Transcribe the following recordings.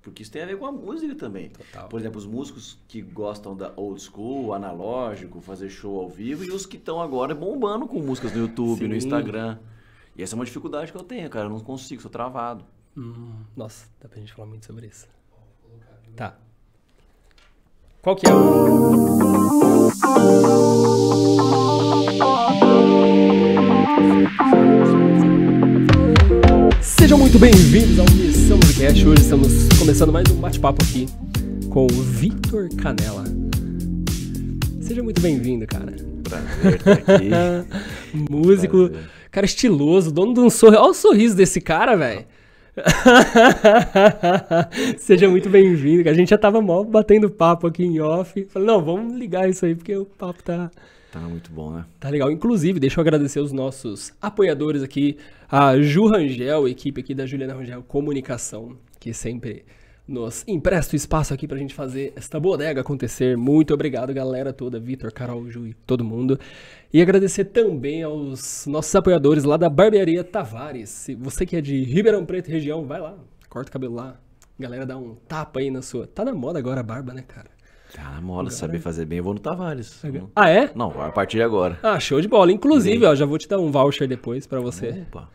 Porque isso tem a ver com a música também. Total. Por exemplo, os músicos que gostam da old school, analógico, fazer show ao vivo, e os que estão agora bombando com músicas no YouTube, Sim. no Instagram. E essa é uma dificuldade que eu tenho, cara. Eu não consigo, sou travado. Nossa, dá pra gente falar muito sobre isso. Tá. Qual que é o... Sejam muito bem-vindos ao Missão Podcast. Hoje estamos começando mais um bate-papo aqui com o Vitor Canella. Seja muito bem-vindo, cara. Prazer estar aqui. Músico, Prazer. cara estiloso, dono de um sorriso. Olha o sorriso desse cara, velho. Seja muito bem-vindo. A gente já tava mó batendo papo aqui em off. Falei, não, vamos ligar isso aí, porque o papo tá muito bom, né? Tá legal. Inclusive, deixa eu agradecer os nossos apoiadores aqui, a Ju Rangel, a equipe aqui da Juliana Rangel Comunicação, que sempre nos empresta o espaço aqui pra gente fazer esta bodega acontecer. Muito obrigado, galera toda, Vitor, Carol, Ju e todo mundo. E agradecer também aos nossos apoiadores lá da Barbearia Tavares. Se você que é de Ribeirão Preto região, vai lá, corta o cabelo lá. Galera, dá um tapa aí na sua... Tá na moda agora a barba, né, cara? Tá na moda, saber fazer bem, eu vou no Tavares. Ah, é? Não, a partir de agora. Ah, show de bola. Inclusive, ó, já vou te dar um voucher depois pra você. Opa,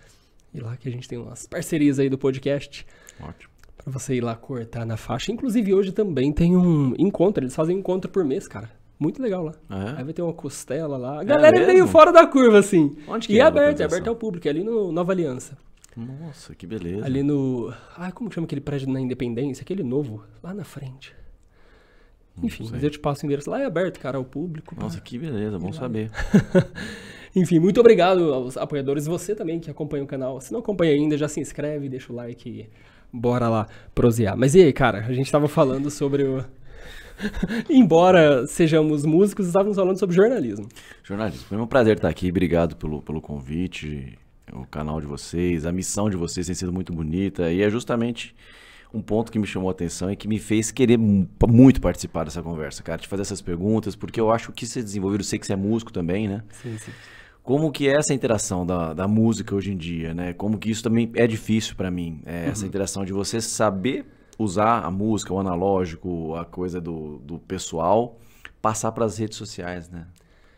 E lá que a gente tem umas parcerias aí do podcast ótimo. pra você ir lá cortar na faixa. Inclusive, hoje também tem um encontro. Eles fazem um encontro por mês, cara. Muito legal lá. Ah, é? Aí vai ter uma costela lá. A galera é mesmo? meio fora da curva, assim. Onde que E é é a aberto localização? ao público. É ali no Nova Aliança. Nossa, que beleza. Ali no... Ah, como que chama aquele prédio na Independência? Aquele novo, lá na frente. Enfim, sei. mas eu te passo o endereço. Lá é aberto, cara, ao público. Nossa, que beleza, bom saber. Enfim, muito obrigado aos apoiadores. Você também que acompanha o canal. Se não acompanha ainda, já se inscreve, deixa o like e bora lá prosear. Mas e aí, cara? A gente tava falando sobre o... Embora sejamos músicos, estávamos falando sobre jornalismo. Jornalismo, foi um prazer estar aqui, obrigado pelo convite, o canal de vocês, a missão de vocês tem sido muito bonita e é justamente um ponto que me chamou a atenção e que me fez querer muito participar dessa conversa, cara, de fazer essas perguntas, porque eu acho que você desenvolveu, eu sei que você é músico também, né? Sim, sim. Como que é essa interação da música hoje em dia, né? Como que isso também é difícil pra mim, essa interação de você saber usar a música, o analógico, a coisa do pessoal, passar pras redes sociais, né?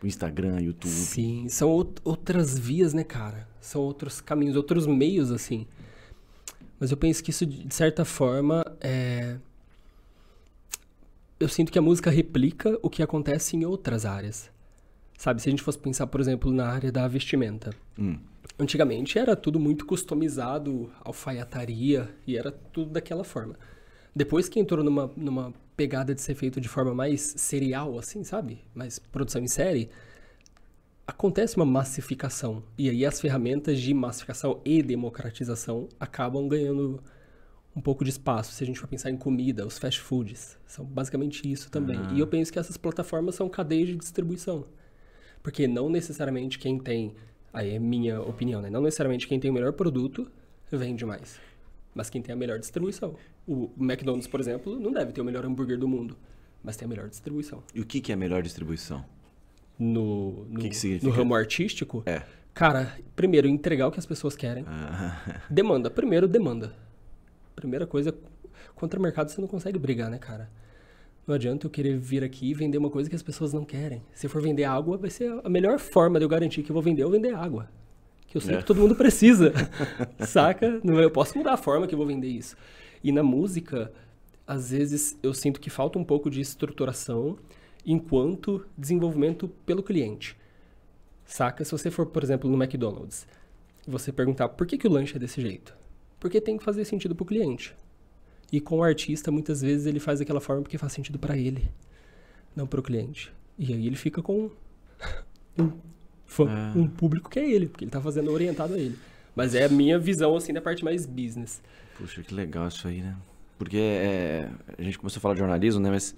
O Instagram, YouTube. Sim, são outras vias, né, cara? São outros caminhos, outros meios, assim. Mas eu penso que isso, de certa forma, eu sinto que a música replica o que acontece em outras áreas. Sabe, se a gente fosse pensar, por exemplo, na área da vestimenta. Antigamente era tudo muito customizado, alfaiataria, e era tudo daquela forma. Depois que entrou numa pegada de ser feito de forma mais serial, assim, sabe? Mais produção em série, acontece uma massificação. E aí as ferramentas de massificação e democratização acabam ganhando um pouco de espaço. Se a gente for pensar em comida, os fast foods, são basicamente isso também. E eu penso que essas plataformas são cadeias de distribuição. Porque não necessariamente quem tem... Aí é minha opinião, né? Não necessariamente quem tem o melhor produto vende mais. Mas quem tem a melhor distribuição. O McDonald's, por exemplo, não deve ter o melhor hambúrguer do mundo. Mas tem a melhor distribuição. E o que é a melhor distribuição? No que significa? ramo artístico, É. cara, primeiro, entregar o que as pessoas querem. Demanda. Primeiro, demanda. Primeira coisa, contra o mercado você não consegue brigar, né, cara? Não adianta eu querer vir aqui e vender uma coisa que as pessoas não querem. Se eu for vender água, vai ser a melhor forma de eu garantir que eu vou vender água. Que eu sei que todo mundo precisa, saca? Eu posso mudar a forma que eu vou vender isso. E na música, às vezes eu sinto que falta um pouco de estruturação enquanto desenvolvimento pelo cliente. Saca? Se você for, por exemplo, no McDonald's, você perguntar por que o lanche é desse jeito? Porque tem que fazer sentido pro cliente. E com o artista, muitas vezes ele faz daquela forma porque faz sentido pra ele, não pro cliente. E aí ele fica com um público que é ele, porque ele tá fazendo orientado a ele. Mas é a minha visão, assim, da parte mais business. Puxa, que legal isso aí, né? Porque a gente começou a falar de jornalismo, né? Mas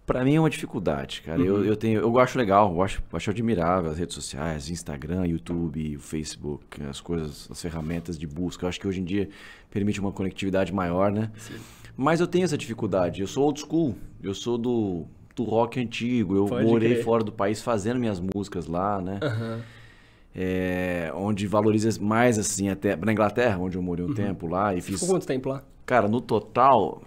pra mim é uma dificuldade, cara. Eu acho legal, eu acho admirável as redes sociais, Instagram, YouTube, o Facebook, as coisas, as ferramentas de busca. Eu acho que hoje em dia permite uma conectividade maior, né? Sim. Mas eu tenho essa dificuldade. Eu sou old school, eu sou do rock antigo. Eu morei fora do país fazendo minhas músicas lá, né? Onde valoriza mais, assim, até na Inglaterra, onde eu morei um tempo lá. E fiz... Ficou quanto tempo lá? Cara, no total,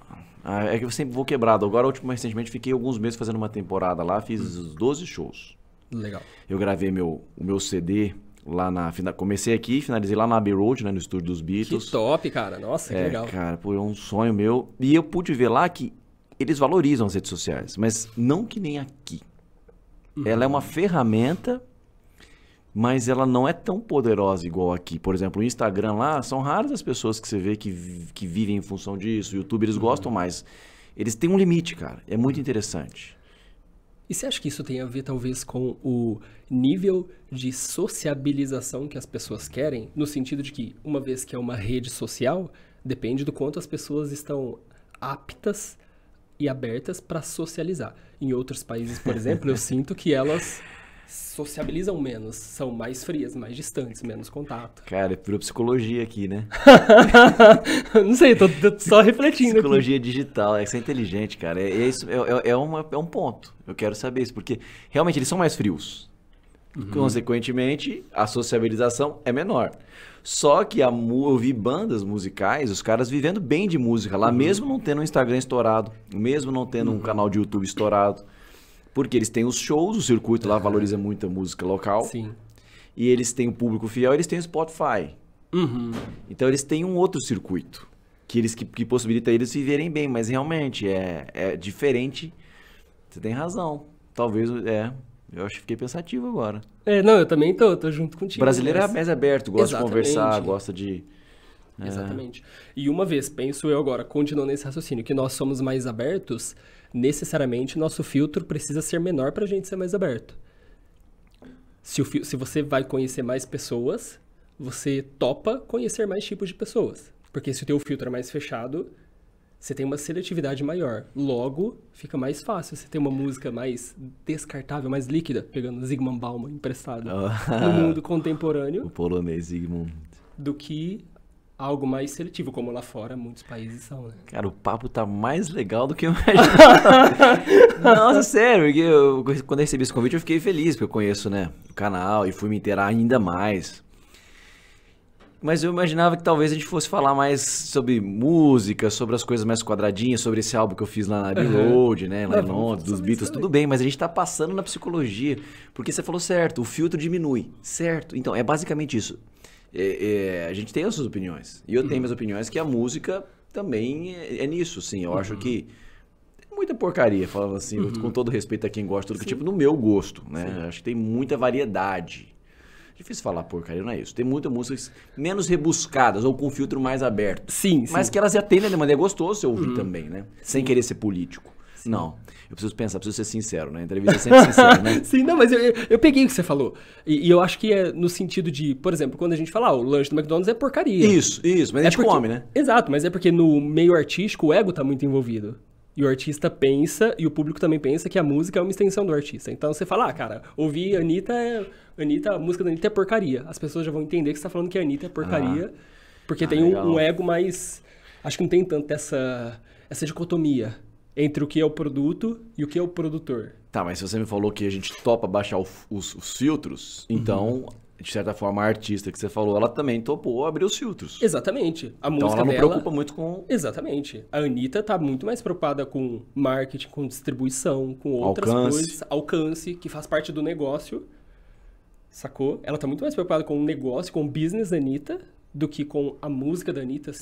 É que eu sempre vou quebrado. Agora, recentemente, fiquei alguns meses fazendo uma temporada lá, fiz 12 shows. Legal. Eu gravei o meu CD lá comecei aqui, finalizei lá na Abbey Road, né, no estúdio dos Beatles. Que top, cara. Nossa, que legal. Cara, pô, é um sonho meu. E eu pude ver lá que eles valorizam as redes sociais, mas não que nem aqui. Ela é uma ferramenta, mas ela não é tão poderosa igual aqui. Por exemplo, o Instagram lá, são raras as pessoas que você vê que vivem em função disso. O YouTube, eles gostam mais. Eles têm um limite, cara. É muito interessante. E você acha que isso tem a ver, talvez, com o nível de sociabilização que as pessoas querem? No sentido de que, uma vez que é uma rede social, depende do quanto as pessoas estão aptas e abertas para socializar. Em outros países, por exemplo, eu sinto que elas sociabilizam menos, são mais frias, mais distantes, menos contato. Cara, virou psicologia aqui, né? Não sei, tô só refletindo. Psicologia digital, isso é inteligente, cara. É um ponto. Eu quero saber isso, porque realmente eles são mais frios. Consequentemente, a sociabilização é menor. Só que eu vi bandas musicais, os caras vivendo bem de música lá, mesmo não tendo um Instagram estourado, mesmo não tendo um canal de YouTube estourado. Porque eles têm os shows, o circuito lá valoriza muito a música local. Sim. E eles têm o público fiel, eles têm o Spotify. Então eles têm um outro circuito que possibilita eles viverem bem, mas realmente é diferente. Você tem razão. Talvez, eu acho que fiquei pensativo agora. Não, eu também tô junto contigo. O brasileiro é mais aberto, gosta de conversar, gosta de... Exatamente. E uma vez, penso eu agora, continuando nesse raciocínio, que nós somos mais abertos, necessariamente nosso filtro precisa ser menor pra gente ser mais aberto. Se você vai conhecer mais pessoas, você topa conhecer mais tipos de pessoas. Porque se o teu filtro é mais fechado, você tem uma seletividade maior. Logo, fica mais fácil você ter uma música mais descartável, mais líquida, pegando Zygmunt Bauman emprestado no mundo contemporâneo. O polonês Zygmunt. Do que algo mais seletivo, como lá fora muitos países são, né? Cara, o papo tá mais legal do que eu imaginava. Nossa, sério, porque quando eu recebi esse convite eu fiquei feliz, porque eu conheço, né, o canal e fui me inteirar ainda mais. Mas eu imaginava que talvez a gente fosse falar mais sobre música, sobre as coisas mais quadradinhas, sobre esse álbum que eu fiz lá na Abbey Road, né, lá em Londres, dos Beatles, tudo bem, mas a gente tá passando na psicologia, porque você falou certo, o filtro diminui, certo? Então, é basicamente isso. A gente tem as suas opiniões. E eu tenho minhas opiniões que a música também é nisso, sim. Eu acho que tem muita porcaria, falando assim, com todo respeito a quem gosta, tudo que tipo, no meu gosto, né? Acho que tem muita variedade. Difícil falar porcaria, não é isso. Tem muitas músicas menos rebuscadas ou com filtro mais aberto. Sim, mas que elas atendem de maneira gostosa você ouvir também, né? Sem querer ser político. Sim. Não. Eu preciso pensar, preciso ser sincero, né? A entrevista é sempre sincera, né? Sim, não, mas eu peguei o que você falou. E eu acho que é no sentido de, por exemplo, quando a gente fala, o lanche do McDonald's é porcaria. Isso, mas a gente come, né? Exato, mas é porque no meio artístico o ego tá muito envolvido. E o artista pensa, e o público também pensa que a música é uma extensão do artista. Então você fala, cara, ouvir Anitta, a música da Anitta é porcaria. As pessoas já vão entender que você tá falando que a Anitta é porcaria, porque tem um ego mais... Acho que não tem tanto essa dicotomia entre o que é o produto e o que é o produtor. Tá, mas se você me falou que a gente topa baixar os filtros, então, de certa forma, a artista que você falou, ela também topou abrir os filtros. Exatamente. A música então ela não dela... preocupa muito com... Exatamente. A Anitta tá muito mais preocupada com marketing, com distribuição, com outras coisas. Alcance, que faz parte do negócio. Sacou? Ela tá muito mais preocupada com o negócio, com o business da Anitta, do que com a música da Anitta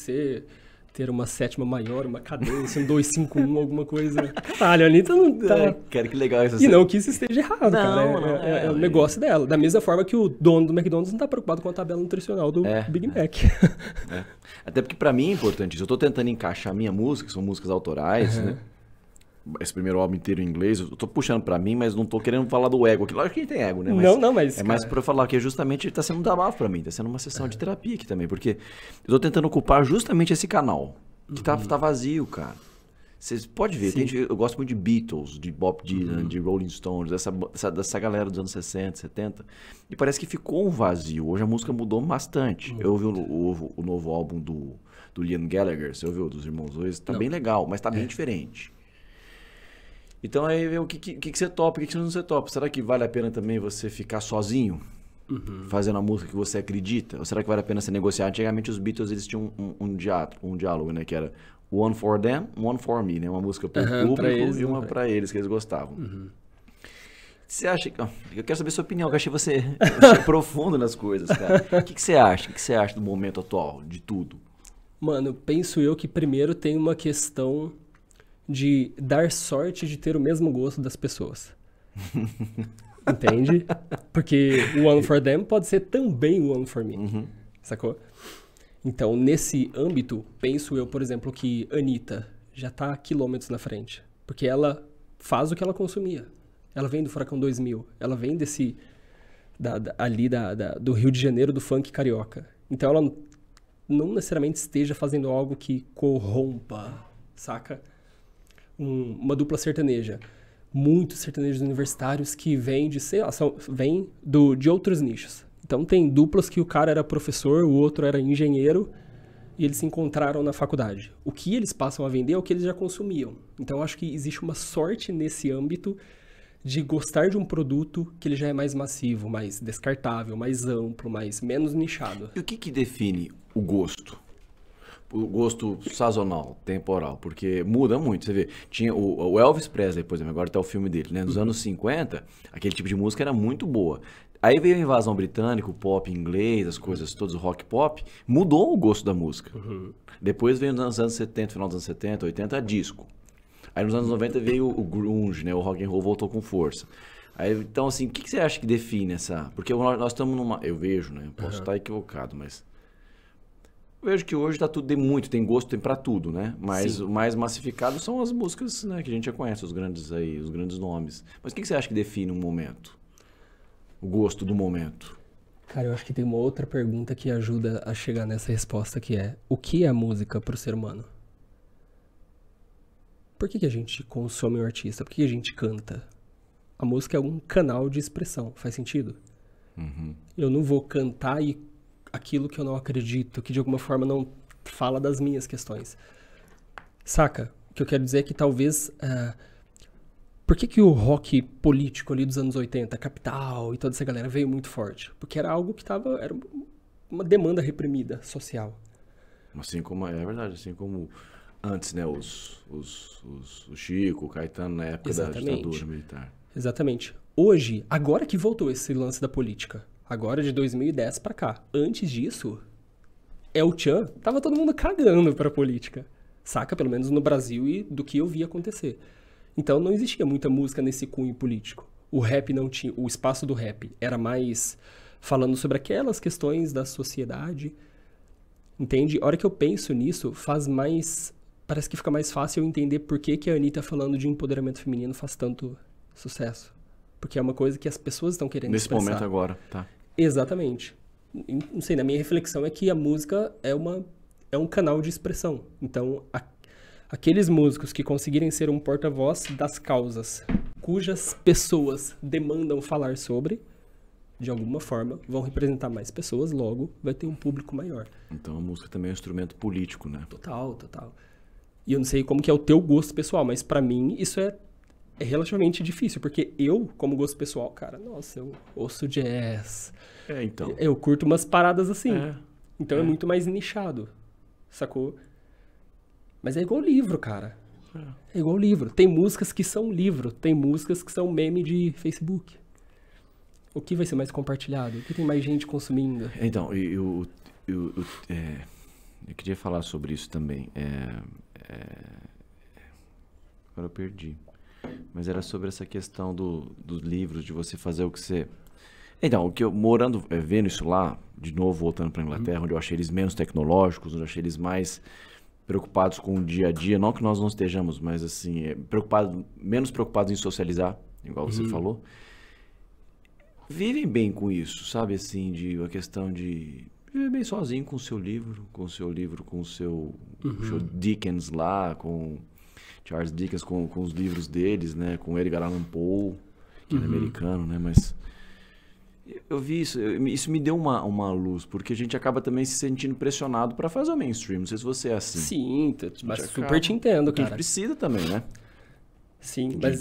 ter uma sétima maior, uma cadência, um 2-5-1, alguma coisa. Caralho, a Anitta não tá... Cara, que legal isso. E não que isso esteja errado, cara. É o negócio dela. Da mesma forma que o dono do McDonald's não tá preocupado com a tabela nutricional do Big Mac. Até porque pra mim é importante isso. Eu tô tentando encaixar a minha música, que são músicas autorais, né? Esse primeiro álbum inteiro em inglês, eu tô puxando pra mim, mas não tô querendo falar do ego aqui. Lógico que tem ego, né? Mas mas... É mais pra eu falar que justamente tá sendo um desabafo pra mim, tá sendo uma sessão de terapia aqui também, porque eu tô tentando ocupar justamente esse canal, que tá vazio, cara. Você pode ver, eu gosto muito de Beatles, de Bob Dylan, de Rolling Stones, dessa galera dos anos 60, 70, e parece que ficou um vazio. Hoje a música mudou bastante. Eu ouvi o novo álbum do Liam Gallagher, você ouviu? Dos Irmãos Dois, tá bem legal, mas tá bem diferente. Então aí o que você topa, o que você não topa? Será que vale a pena também você ficar sozinho, fazendo a música que você acredita? Ou será que vale a pena você negociar? Antigamente os Beatles eles tinham um diálogo, né? Que era One for Them, One for Me, né? Uma música pro público e uma pra eles que eles gostavam. Você acha que... Eu quero saber a sua opinião, que eu achei você profundo nas coisas, cara. O que você acha? O que você acha do momento atual, de tudo? Mano, penso eu que primeiro tem uma questão de dar sorte de ter o mesmo gosto das pessoas. Entende? Porque o One for Them pode ser também o One for Me. Sacou? Então, nesse âmbito, penso eu, por exemplo, que Anitta já tá quilômetros na frente. Porque ela faz o que ela consumia. Ela vem do Furacão 2000. Ela vem desse... do Rio de Janeiro, do funk carioca. Então, ela não necessariamente esteja fazendo algo que corrompa, saca? Uma dupla sertaneja. Muitos sertanejos universitários que vêm de, sei lá, vêm de outros nichos. Então tem duplas que o cara era professor, o outro era engenheiro, e eles se encontraram na faculdade. O que eles passam a vender é o que eles já consumiam. Então eu acho que existe uma sorte nesse âmbito de gostar de um produto que ele já é mais massivo, mais descartável, mais amplo, menos nichado. E o que define o gosto? O gosto sazonal, temporal, porque muda muito, você vê. Tinha o Elvis Presley, por exemplo, agora tá o filme dele, né? Nos anos 50, aquele tipo de música era muito boa. Aí veio a invasão britânica, o pop inglês, as coisas todas, o rock pop, mudou o gosto da música. Depois veio nos anos 70, final dos anos 70, 80, disco. Aí nos anos 90 veio o grunge, né? O rock and roll voltou com força. Aí, então, assim, o que você acha que define essa... Porque nós estamos numa... Eu vejo, né? Posso estar equivocado, mas... Eu vejo que hoje tem gosto, tem pra tudo, né? Mas o mais massificado são as músicas, né, que a gente já conhece, os grandes nomes. Mas o que você acha que define um momento? O gosto do momento? Cara, eu acho que tem uma outra pergunta que ajuda a chegar nessa resposta, que é: o que é a música pro ser humano? Por que a gente consome um artista? Por que a gente canta? A música é um canal de expressão, faz sentido? Eu não vou cantar aquilo que eu não acredito, que de alguma forma não fala das minhas questões. Saca? O que eu quero dizer é que talvez... por que o rock político ali dos anos 80, Capital e toda essa galera veio muito forte? Porque era algo que era uma demanda reprimida, social. Assim como... É verdade, assim como antes, né? O Chico, o Caetano, na época da ditadura militar. Exatamente. Hoje, agora que voltou esse lance da política... Agora de 2010 pra cá. Antes disso, El Chan, tava todo mundo cagando pra política. Saca? Pelo menos no Brasil e do que eu vi acontecer. Então não existia muita música nesse cunho político. O rap não tinha... O espaço do rap era mais falando sobre aquelas questões da sociedade. Entende? A hora que eu penso nisso, parece que fica mais fácil eu entender por que a Anitta falando de empoderamento feminino faz tanto sucesso. Porque é uma coisa que as pessoas estão querendo expressar. Nesse momento agora, tá. Exatamente. Não sei, na minha reflexão é que a música é um canal de expressão. Então, aqueles músicos que conseguirem ser um porta-voz das causas cujas pessoas demandam falar sobre, de alguma forma, vão representar mais pessoas, logo vai ter um público maior. Então a música também é um instrumento político, né? Total. E eu não sei como que é o teu gosto pessoal, mas pra mim isso é relativamente difícil, porque eu, como gosto pessoal, cara, nossa, eu ouço jazz. Então. Eu curto umas paradas assim. Então é muito mais nichado, sacou? Mas é igual livro, cara. É igual livro. Tem músicas que são livro, tem músicas que são meme de Facebook. O que vai ser mais compartilhado? O que tem mais gente consumindo? Então, eu queria falar sobre isso também. Agora eu perdi. Mas era sobre essa questão dos livros, de você fazer o que você... Então, o que eu vendo isso lá, de novo voltando para a Inglaterra, onde eu achei eles menos tecnológicos, onde eu achei eles mais preocupados com o dia a dia, não que nós não estejamos, mas assim, menos preocupados em socializar, igual você falou. Vivem bem com isso, sabe, assim, a questão de viver bem sozinho com o seu livro, com o seu Dickens lá, com Charles Dickens, com os livros deles, né, com Edgar Allan Poe, que é americano, né, mas eu vi isso me deu uma luz, porque a gente acaba também se sentindo pressionado para fazer o mainstream, não sei se você é assim. Sim, mas super te entendo, cara. A gente precisa também, né? Sim, mas...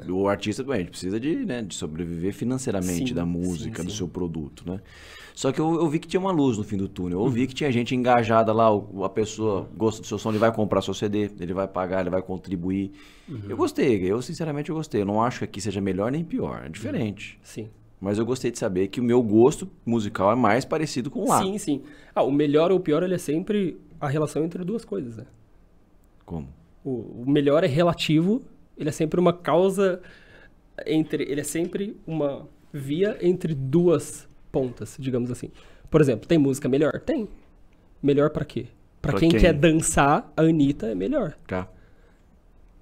O artista, bem, a gente precisa de sobreviver financeiramente da música, do seu produto, né? Só que eu vi que tinha uma luz no fim do túnel. Eu vi que tinha gente engajada lá, a pessoa gosta do seu som, ele vai comprar seu CD, ele vai pagar, ele vai contribuir. Eu gostei, sinceramente eu gostei. Eu não acho que aqui seja melhor nem pior, é diferente. Sim. Mas eu gostei de saber que o meu gosto musical é mais parecido com lá. Sim, sim. O melhor ou o pior, ele é sempre a relação entre duas coisas, né? Como? O melhor é relativo, ele é sempre uma causa ele é sempre uma via entre duas pontas, digamos assim. Por exemplo, tem música melhor? Tem. Melhor pra quê? Pra quem quer dançar, a Anitta é melhor. Tá.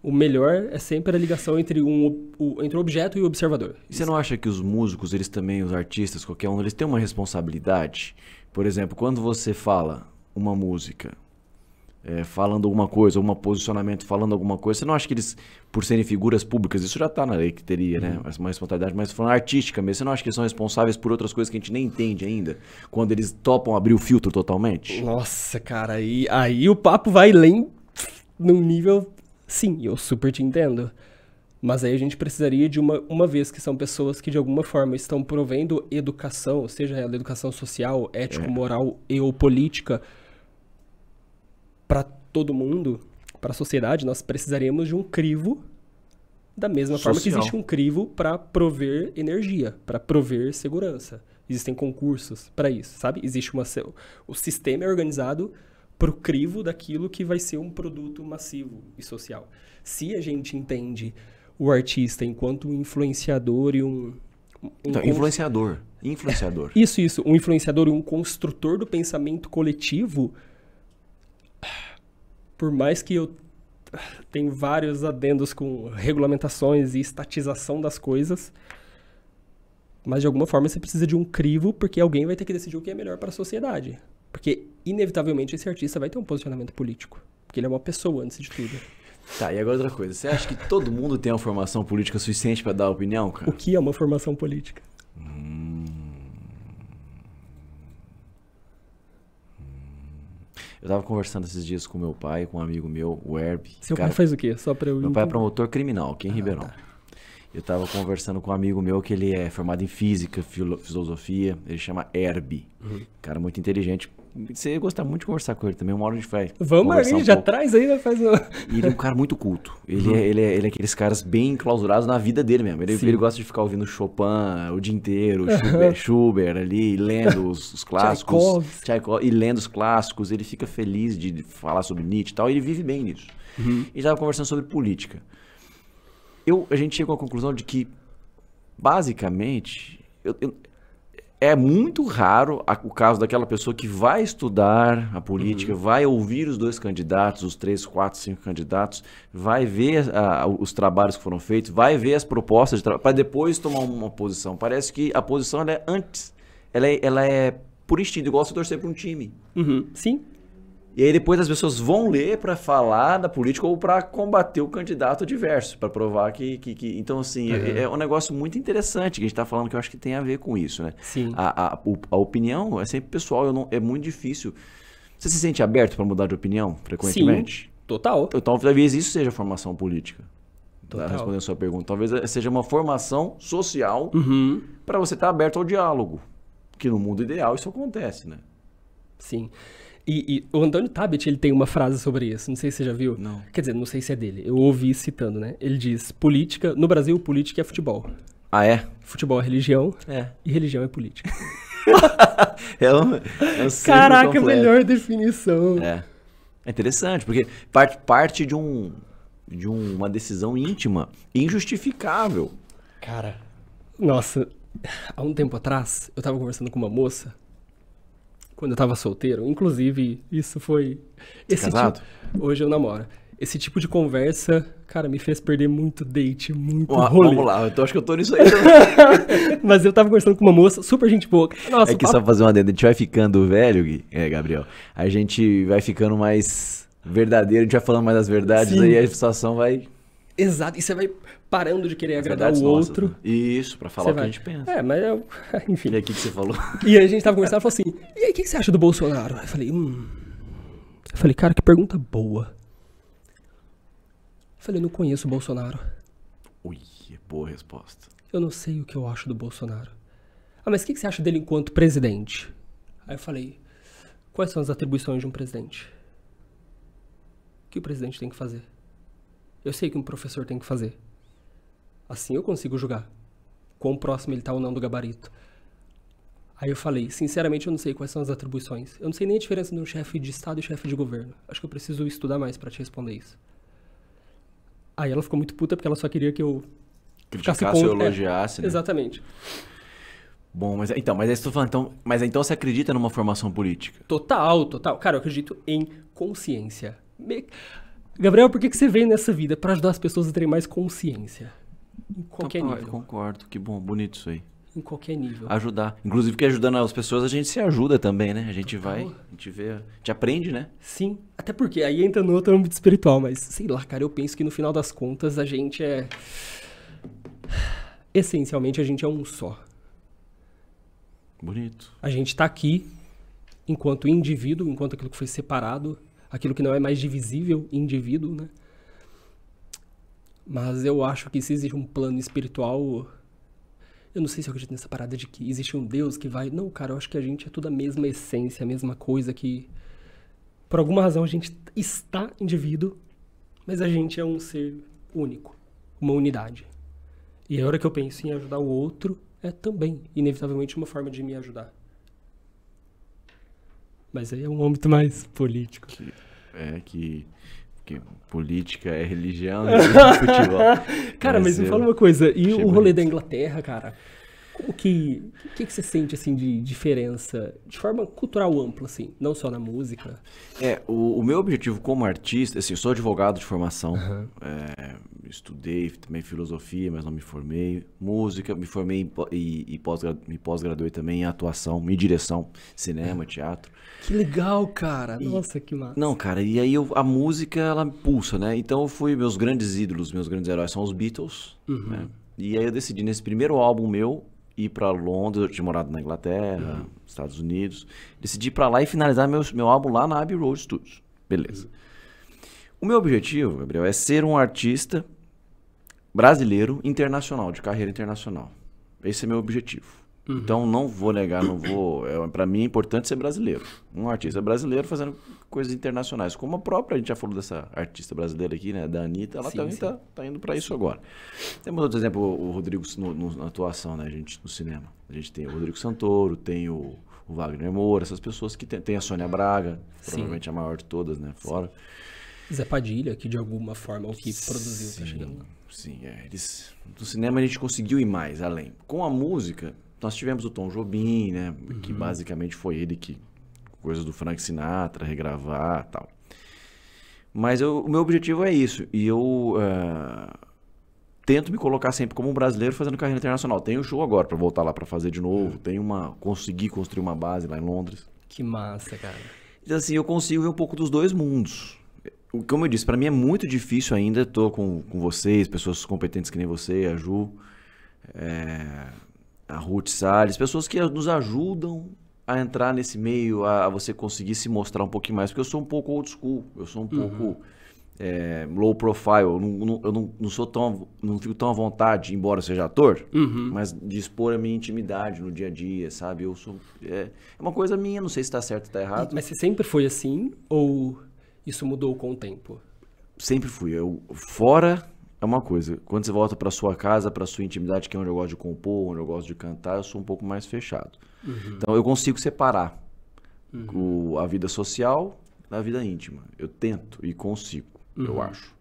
O melhor é sempre a ligação entre entre o objeto e o observador. E você não acha que os músicos, eles também, os artistas, qualquer um, eles têm uma responsabilidade? Por exemplo, quando você fala uma música, falando alguma coisa, um posicionamento falando alguma coisa, você não acha que eles, por serem figuras públicas, isso já tá na lei que teria, né? Uma responsabilidade, mas falando artística mesmo, você não acha que eles são responsáveis por outras coisas que a gente nem entende ainda? Quando eles topam abrir o filtro totalmente? Nossa, cara, aí o papo vai além num nível... Sim, eu super te entendo. Mas aí a gente precisaria de uma vez que são pessoas que de alguma forma estão provendo educação, seja ela educação social, ético, moral e ou política, para todo mundo, para a sociedade, nós precisaríamos de um crivo da mesma forma que existe um crivo para prover energia, para prover segurança. Existem concursos para isso, sabe? Existe o sistema é organizado pro crivo daquilo que vai ser um produto massivo e social. Se a gente entende o artista enquanto um influenciador e Influenciador. Isso. Um influenciador e um construtor do pensamento coletivo, por mais que eu tenha vários adendos com regulamentações e estatização das coisas, mas de alguma forma você precisa de um crivo, porque alguém vai ter que decidir o que é melhor para a sociedade. Porque, inevitavelmente, esse artista vai ter um posicionamento político. Porque ele é uma pessoa, antes de tudo. Tá, e agora outra coisa. Você acha que todo mundo tem uma formação política suficiente pra dar opinião, cara? O que é uma formação política? Eu tava conversando esses dias com meu pai, com um amigo meu, o Herb. Seu pai faz o quê? Só pra eu Meu pai é promotor criminal, aqui em Ribeirão. Tá. Eu tava conversando com um amigo meu que ele é formado em física, filosofia, ele chama Herb. Cara muito inteligente. Você ia gostar muito de conversar com ele também, uma hora a gente vai. Vamos aí, já traz aí, vai fazer. E ele é um cara muito culto. Ele é aqueles caras bem enclausurados na vida dele mesmo. Ele gosta de ficar ouvindo Chopin o dia inteiro, Schubert ali, lendo os clássicos. Tchaikovsky, e lendo os clássicos. Ele fica feliz de falar sobre Nietzsche e tal, e ele vive bem nisso. E estava conversando sobre política. A gente chegou à conclusão de que, basicamente, é muito raro o caso daquela pessoa que vai estudar a política, vai ouvir os dois candidatos, os 3, 4, 5 candidatos, vai ver os trabalhos que foram feitos, vai ver as propostas de trabalho, para depois tomar uma posição. Parece que a posição ela é antes, ela é por instinto, igual você torcer para um time. Sim. E aí depois as pessoas vão ler para falar da política ou para combater o candidato adverso, para provar que... Então, assim, é um negócio muito interessante que a gente está falando, que eu acho que tem a ver com isso, né? Sim. A opinião é sempre pessoal, é muito difícil. Você se sente aberto para mudar de opinião frequentemente? Sim, total. Então, talvez isso seja formação política. Total. Respondendo a sua pergunta. Talvez seja uma formação social para você estar aberto ao diálogo. Que no mundo ideal isso acontece, né? Sim. E o Antônio Tabet, ele tem uma frase sobre isso, não sei se você já viu. Não. Quer dizer, não sei se é dele, eu ouvi citando, né? Ele diz, no Brasil, política é futebol. Ah, é? Futebol é religião, e religião é política. é um Caraca, completo. Melhor definição. É interessante, porque parte de uma decisão íntima, injustificável. Cara, nossa, há um tempo atrás, eu tava conversando com uma moça, quando eu tava solteiro, inclusive, isso foi... Casado? Hoje eu namoro. Esse tipo de conversa, cara, me fez perder muito date, muito rolê. Vamos lá, eu acho que eu tô nisso aí também. Mas eu tava conversando com uma moça, super gente boa. Nossa, é que só pra fazer uma adenda, a gente vai ficando velho, Gui, Gabriel, a gente vai ficando mais verdadeiro, a gente vai falando mais das verdades, Sim. aí a situação vai... Exato, e você vai parando de querer agradar o outro. Nossas, né? Isso, pra falar o que a gente pensa. Mas enfim. E aí, o que você falou? E aí a gente tava conversando, ela falou assim, e aí, o que você acha do Bolsonaro? Eu falei, cara, que pergunta boa. Falei, não conheço o Bolsonaro. Ui, boa resposta. Eu não sei o que eu acho do Bolsonaro. Ah, mas o que você acha dele enquanto presidente? Aí eu falei, quais são as atribuições de um presidente? O que o presidente tem que fazer? Eu sei que um professor tem que fazer. Assim eu consigo julgar quão próximo ele tá ou não do gabarito. Aí eu falei, sinceramente eu não sei quais são as atribuições. Eu não sei nem a diferença de um chefe de estado e chefe de governo. Acho que eu preciso estudar mais pra te responder isso. Aí ela ficou muito puta porque ela só queria que eu criticasse ou elogiasse, né? Exatamente. Bom, mas então, mas aí você tá falando, então você acredita numa formação política? Total. Cara, eu acredito em consciência. Gabriel, por que você veio nessa vida? Pra ajudar as pessoas a terem mais consciência. Em qualquer nível. Eu concordo, que bom, bonito isso aí. Em qualquer nível. Ajudar. Inclusive que ajudando as pessoas a gente se ajuda também, né? A gente vai, a gente vê, a gente aprende, né? Sim, até porque aí entra no outro âmbito espiritual, mas sei lá, cara, eu penso que no final das contas a gente é... Essencialmente a gente é um só. Bonito. A gente tá aqui enquanto indivíduo, enquanto aquilo que foi separado, aquilo que não é mais divisível, indivíduo, né? Mas eu acho que se existe um plano espiritual... Eu não sei se eu acredito nessa parada de que existe um Deus que vai... Não, cara, eu acho que a gente é tudo a mesma essência, a mesma coisa que... Por alguma razão a gente está indivíduo, mas a gente é um ser único, uma unidade. E a hora que eu penso em ajudar o outro, é também, inevitavelmente, uma forma de me ajudar. Mas aí é um âmbito mais político. Que política é religião e futebol. Cara, mas me fala uma coisa, e o rolê da Inglaterra, cara? Como que você sente, assim, de diferença, de forma cultural ampla, assim, não só na música? O meu objetivo como artista, assim, eu sou advogado de formação, estudei também filosofia, mas não me formei, música, me formei e me pós-graduei também em atuação, em direção, cinema, teatro. Que legal, cara, nossa, que massa. Não, cara, e aí a música, ela pulsa, né, então eu fui, meus grandes ídolos, meus grandes heróis são os Beatles, né, e aí eu decidi nesse primeiro álbum meu, ir pra Londres, eu tinha morado na Inglaterra, Estados Unidos. Decidi ir pra lá e finalizar meu álbum lá na Abbey Road Studios. Beleza. O meu objetivo, Gabriel, é ser um artista brasileiro internacional, de carreira internacional. Esse é meu objetivo. Então não vou negar, pra mim é importante ser brasileiro. Um artista brasileiro fazendo coisas internacionais. Como a própria, a gente já falou dessa artista brasileira aqui, né, da Anitta, ela também tá indo pra isso agora. Temos outro exemplo, o Rodrigo na atuação, né, gente, no cinema. A gente tem o Rodrigo Santoro, tem o Wagner Moura, essas pessoas que tem a Sônia Braga, provavelmente a maior de todas, né, fora. Zé Padilha, que de alguma forma é o que produziu, tá chegando lá. Sim, do cinema a gente conseguiu ir mais além. Com a música, nós tivemos o Tom Jobim, né, que basicamente foi ele que... coisas do Frank Sinatra, regravar e tal. Mas o meu objetivo é isso. E eu tento me colocar sempre como um brasileiro fazendo carreira internacional. Tenho um show agora pra voltar lá pra fazer de novo. Consegui construir uma base lá em Londres. Que massa, cara. Então assim, eu consigo ver um pouco dos dois mundos. Como eu disse, pra mim é muito difícil ainda. Tô com vocês, pessoas competentes que nem você, a Ju, a Ruth Salles, pessoas que nos ajudam a entrar nesse meio, a você conseguir se mostrar um pouquinho mais, porque eu sou um pouco old school, eu sou um pouco low profile, eu não fico tão à vontade, embora eu seja ator, mas de expor a minha intimidade no dia a dia, sabe? Eu sou, é uma coisa minha, não sei se tá certo ou tá errado. Mas você sempre foi assim, ou isso mudou com o tempo? Sempre fui. Fora é uma coisa, quando você volta pra sua casa, pra sua intimidade, que é onde eu gosto de compor, onde eu gosto de cantar, eu sou um pouco mais fechado. Então eu consigo separar a vida social da vida íntima. Eu tento e consigo, eu acho.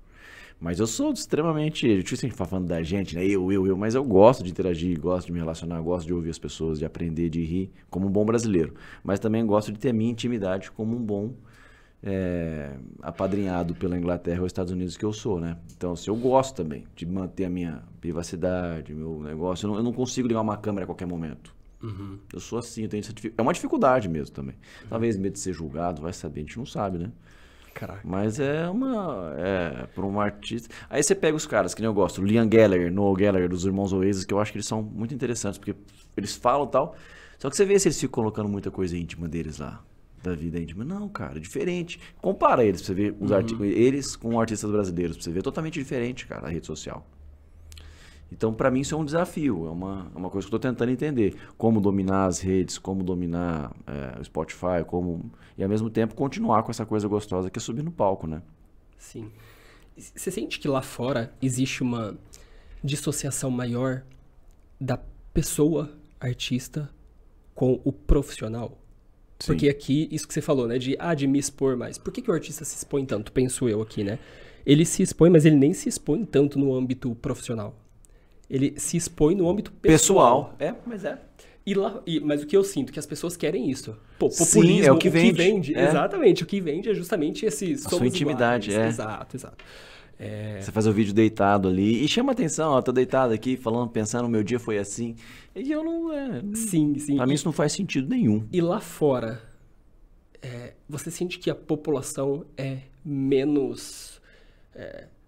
Mas eu sou extremamente... Eu tinha sempre falando da gente, né? Eu. Mas eu gosto de interagir, gosto de me relacionar, gosto de ouvir as pessoas, de aprender, de rir, como um bom brasileiro. Mas também gosto de ter a minha intimidade como um bom apadrinhado pela Inglaterra ou Estados Unidos que eu sou, né? Então, assim, eu gosto também de manter a minha privacidade, meu negócio. Eu não consigo ligar uma câmera a qualquer momento. Eu sou assim, eu tenho essa dificuldade. É uma dificuldade mesmo também. Talvez medo de ser julgado, vai saber, a gente não sabe, né? Caraca. Mas para um artista... Aí você pega os caras que nem eu gosto, o Liam Gallagher, Noel Gallagher, dos Irmãos Oasis, que eu acho que eles são muito interessantes, porque eles falam e tal, só que você vê se eles ficam colocando muita coisa íntima deles lá. da vida íntima. Não, cara, é diferente. Compara eles pra você ver eles com artistas brasileiros, pra você ver. É totalmente diferente, cara, a rede social. Então, pra mim, isso é um desafio. É uma coisa que eu tô tentando entender. Como dominar as redes, como dominar o Spotify, e ao mesmo tempo continuar com essa coisa gostosa que é subir no palco, né? Sim. Você sente que lá fora existe uma dissociação maior da pessoa artista com o profissional? Sim. Porque aqui, isso que você falou, né? De me expor mais. Por que o artista se expõe tanto? Penso eu aqui, né? Ele se expõe, mas ele nem se expõe tanto no âmbito profissional. Ele se expõe no âmbito pessoal. Mas é. Mas o que eu sinto, que as pessoas querem isso. Pô, populismo, Sim, é o que vende. Exatamente, o que vende é justamente esse somos sua intimidade, iguais. Exato. Você faz o vídeo deitado ali e chama atenção, ó, tô deitado aqui falando, pensando, meu dia foi assim. E eu não... Sim. Pra mim isso não faz sentido nenhum. E lá fora, você sente que a população é menos...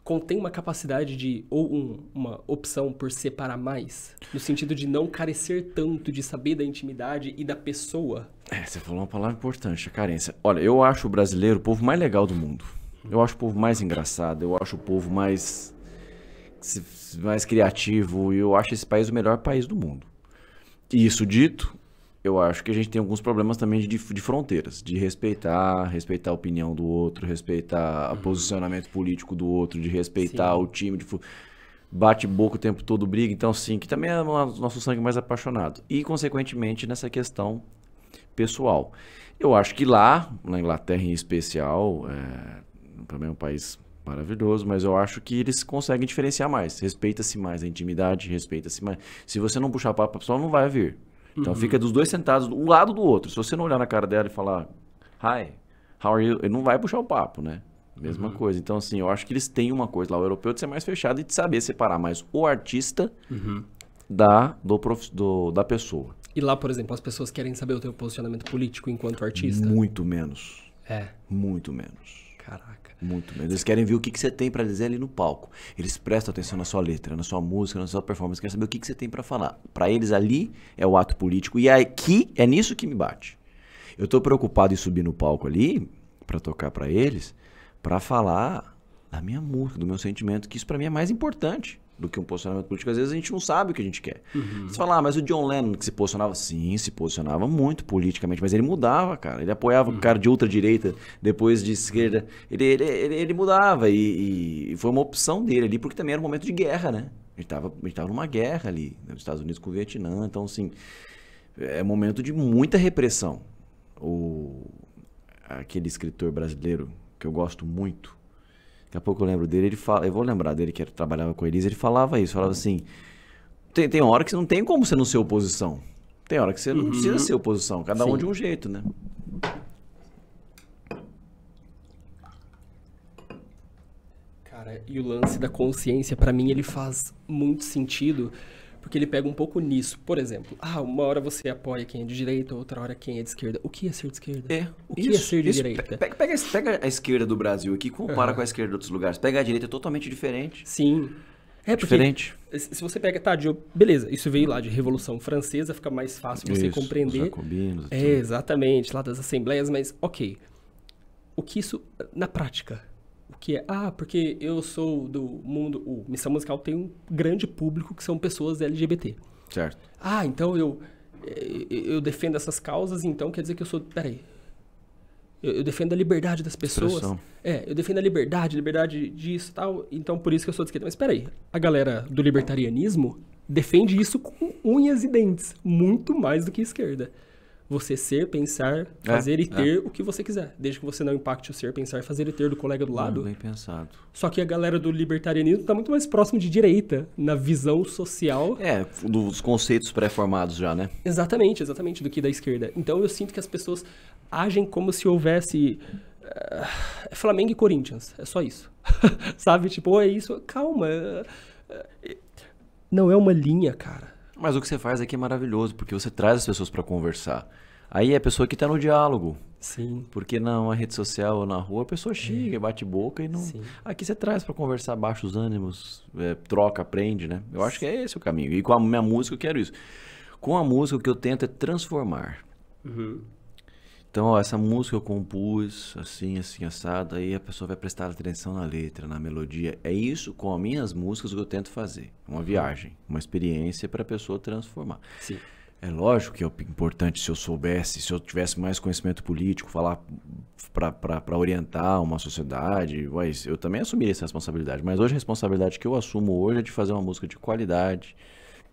contém uma capacidade uma opção por separar mais? No sentido de não carecer tanto de saber da intimidade e da pessoa? Você falou uma palavra importante, a carência. Olha, eu acho o brasileiro o povo mais legal do mundo. Eu acho o povo mais engraçado, eu acho o povo mais criativo, e eu acho esse país o melhor país do mundo. E isso dito, eu acho que a gente tem alguns problemas também de fronteiras, de respeitar a opinião do outro, respeitar o posicionamento político do outro, de respeitar o time, bate boca o tempo todo, briga, então sim, que também é o nosso sangue mais apaixonado. E, consequentemente, nessa questão pessoal. Eu acho que lá, na Inglaterra em especial, também é um país maravilhoso, mas eu acho que eles conseguem diferenciar mais. Respeita-se mais a intimidade, respeita-se mais. Se você não puxar papo, a pessoa não vai vir. Então fica dos dois sentados, um lado do outro. Se você não olhar na cara dela e falar, hi, how are you? Ele não vai puxar o papo, né? Mesma coisa. Então, assim, eu acho que eles têm uma coisa lá, o europeu, de ser mais fechado e de saber separar mais o artista da pessoa. E lá, por exemplo, as pessoas querem saber o teu posicionamento político enquanto artista? Muito menos. Muito menos. Caraca. Muito menos. Eles querem ver o que você tem pra dizer ali no palco. Eles prestam atenção na sua letra, na sua música, na sua performance. Querem saber o que você tem pra falar. Pra eles ali é o ato político. E aqui é nisso que me bate. Eu tô preocupado em subir no palco ali pra tocar pra eles, pra falar da minha música, do meu sentimento, que isso pra mim é mais importante do que um posicionamento político. Às vezes a gente não sabe o que a gente quer. Você fala, mas o John Lennon que se posicionava, sim, se posicionava muito politicamente, mas ele mudava, cara. Ele apoiava o cara de ultradireita, depois de esquerda. Ele mudava e foi uma opção dele ali, porque também era um momento de guerra, né? A gente tava numa guerra ali, nos Estados Unidos com o Vietnã, então assim, é um momento de muita repressão. Aquele escritor brasileiro que eu gosto muito, daqui a pouco eu lembro dele, eu vou lembrar dele que trabalhava com Elisa, ele falava assim, tem hora que você não tem como você não ser oposição. Tem hora que você não precisa ser oposição, cada um de um jeito, né? Cara, e o lance da consciência, pra mim, ele faz muito sentido, porque ele pega um pouco nisso. Por exemplo, uma hora você apoia quem é de direita, outra hora quem é de esquerda. O que é ser de esquerda? O que é ser de direita? Pega a esquerda do Brasil aqui e compara com a esquerda de outros lugares. Pega a direita, é totalmente diferente. Sim. Porque diferente. Se você pega, beleza, isso veio lá de Revolução Francesa, fica mais fácil você compreender. Os jacobinos, exatamente, lá das assembleias, mas ok. O que isso, na prática, o que é? Porque eu sou do mundo, Missão Musical tem um grande público que são pessoas LGBT. Certo. Então eu defendo essas causas, então quer dizer que eu sou, peraí, eu defendo a liberdade das pessoas. Expressão. Eu defendo a liberdade disso e tal, então por isso que eu sou de esquerda. Mas peraí, a galera do libertarianismo defende isso com unhas e dentes, muito mais do que a esquerda. Você ser, pensar, fazer e ter o que você quiser, desde que você não impacte o ser, pensar, fazer e ter do colega do lado. Bem pensado. Só que a galera do libertarianismo está muito mais próximo de direita, na visão social. Dos conceitos pré-formados já, né? Exatamente, do que da esquerda. Então eu sinto que as pessoas agem como se houvesse Flamengo e Corinthians, é só isso. Sabe, tipo, é isso, calma. Não é uma linha, cara. Mas o que você faz aqui é maravilhoso, porque você traz as pessoas para conversar. Aí é a pessoa que está no diálogo. Sim. Porque na rede social ou na rua a pessoa chega, bate boca e não... Sim. Aqui você traz para conversar, baixa os ânimos, troca, aprende, né? Eu acho que é esse o caminho. E com a minha música eu quero isso. Com a música o que eu tento é transformar. Então, ó, essa música eu compus assim, assim, assado, aí a pessoa vai prestar atenção na letra, na melodia. É isso com as minhas músicas que eu tento fazer. Uma viagem, uma experiência para a pessoa transformar. Sim. É lógico que é importante se eu soubesse, se eu tivesse mais conhecimento político, falar para orientar uma sociedade, mas eu também assumiria essa responsabilidade. Mas hoje a responsabilidade que eu assumo hoje é de fazer uma música de qualidade,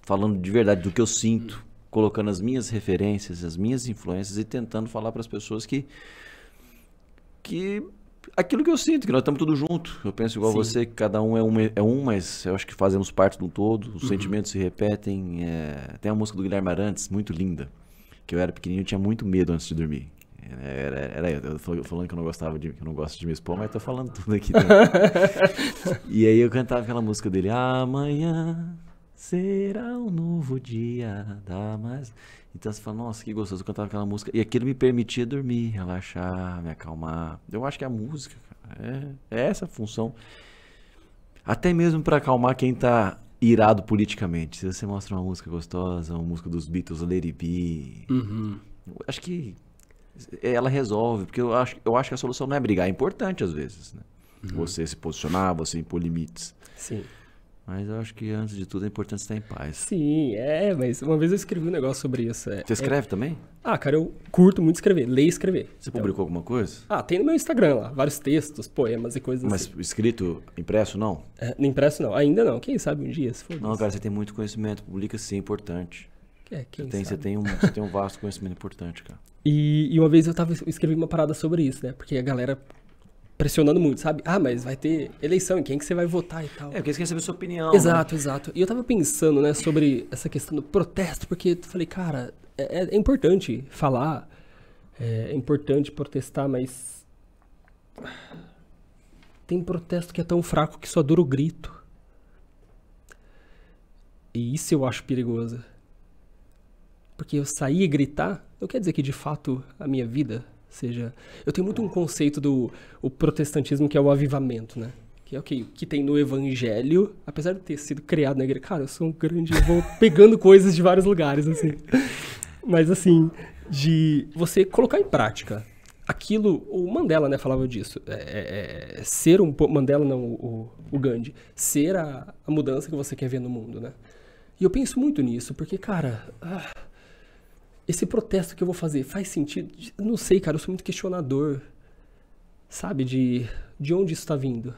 falando de verdade do que eu sinto, colocando as minhas referências, as minhas influências e tentando falar para as pessoas que aquilo que eu sinto, que nós estamos tudo junto. Eu penso igual você, que cada um é um, mas eu acho que fazemos parte de um todo. Os sentimentos se repetem. Tem a música do Guilherme Arantes, muito linda, que eu era pequenininho e tinha muito medo antes de dormir. Eu falando que eu não gostava que eu não gosto de me expor, mas tô falando tudo aqui também. E aí eu cantava aquela música dele, amanhã será um novo dia, dá mais. Então você fala, nossa, que gostoso, eu cantava aquela música. E aquilo me permitia dormir, relaxar, me acalmar. Eu acho que a música, cara, é essa a função. Até mesmo pra acalmar quem tá irado politicamente. Se você mostra uma música gostosa, uma música dos Beatles, Let It Be, eu acho que ela resolve. Porque eu acho que a solução não é brigar, é importante às vezes, né? Você se posicionar, você impor limites. Sim. Mas eu acho que, antes de tudo, é importante estar em paz. Sim, mas uma vez eu escrevi um negócio sobre isso. Você escreve também? Cara, eu curto muito escrever, ler e escrever. Você publicou alguma coisa? Tem no meu Instagram lá, vários textos, poemas e coisas assim. Mas escrito, impresso, não? No impresso não, ainda não. Quem sabe um dia, se for. Não, cara, você tem muito conhecimento, publica sim, é importante. Você tem um vasto conhecimento importante, cara. E uma vez eu escrevi uma parada sobre isso, né? Porque a galera pressionando muito, sabe? Mas vai ter eleição, em quem que você vai votar e tal. Porque eles querem saber a sua opinião. Exato, né? Exato. E eu tava pensando, né, sobre essa questão do protesto, porque eu falei, cara, é importante falar, é importante protestar, mas tem protesto que é tão fraco que só dura o grito. E isso eu acho perigoso. Porque eu sair e gritar, não quer dizer que de fato a minha vida seja... Eu tenho muito um conceito do protestantismo, que é o avivamento, né? Que é o que tem no evangelho, apesar de ter sido criado na igreja. Cara, eu sou um grande... Eu vou pegando coisas de vários lugares, assim. Mas, assim, de você colocar em prática aquilo... O Mandela, né, falava disso. Ser um... Mandela não, o Gandhi. Ser a mudança que você quer ver no mundo, né? E eu penso muito nisso, porque, cara... Esse protesto que eu vou fazer faz sentido? Eu não sei, cara, eu sou muito questionador. Sabe, de onde isso tá vindo?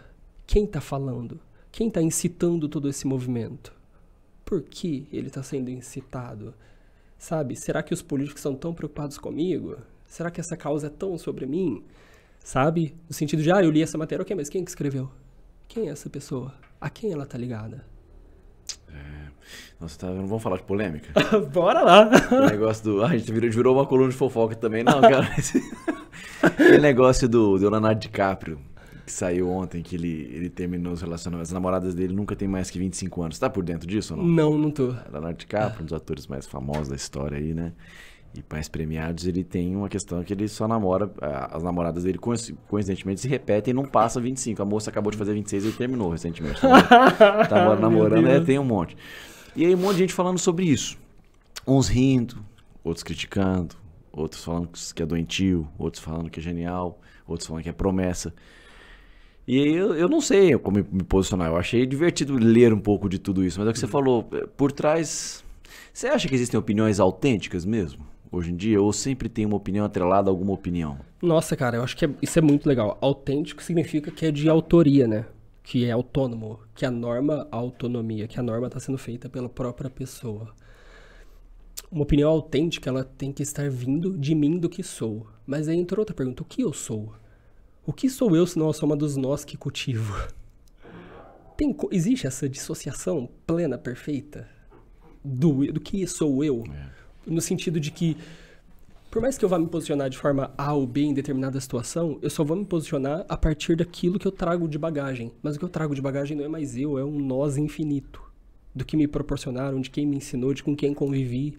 Quem tá falando? Quem tá incitando todo esse movimento? Por que ele tá sendo incitado? Sabe, será que os políticos são tão preocupados comigo? Será que essa causa é tão sobre mim? Sabe, no sentido de, eu li essa matéria, ok, mas quem que escreveu? Quem é essa pessoa? A quem ela tá ligada? Nossa, não vamos falar de polêmica? Bora lá! O negócio do... a gente virou uma coluna de fofoca também. Não, cara. Aquele negócio do Leonardo DiCaprio, que saiu ontem, que ele terminou os relacionamentos. As namoradas dele nunca tem mais que 25 anos. Você tá por dentro disso ou não? Não tô. Leonardo DiCaprio, um dos atores mais famosos da história aí, né? E mais premiados, ele tem uma questão que ele só namora... As namoradas dele, coincidentemente, se repetem e não passa 25. A moça acabou de fazer 26 e ele terminou recentemente. Tava namorando, tem um monte. E aí um monte de gente falando sobre isso. Uns rindo, outros criticando, outros falando que é doentio, outros falando que é genial, outros falando que é promessa. E aí eu não sei como me posicionar. Eu achei divertido ler um pouco de tudo isso. Mas é o que você falou, por trás... Você acha que existem opiniões autênticas mesmo? Hoje em dia? Ou sempre tem uma opinião atrelada a alguma opinião? Nossa, cara, eu acho que isso é muito legal. Autêntico significa que é de autoria, né? Que é autônomo, que a norma, a autonomia, que a norma está sendo feita pela própria pessoa. Uma opinião autêntica, ela tem que estar vindo de mim do que sou. Mas aí entrou outra pergunta, o que eu sou? O que sou eu se não a soma dos nós que cultivo? Existe essa dissociação plena, perfeita do que sou eu? No sentido de que, por mais que eu vá me posicionar de forma A ou B em determinada situação, eu só vou me posicionar a partir daquilo que eu trago de bagagem. Mas o que eu trago de bagagem não é mais eu, é um nós infinito. Do que me proporcionaram, de quem me ensinou, de com quem convivi.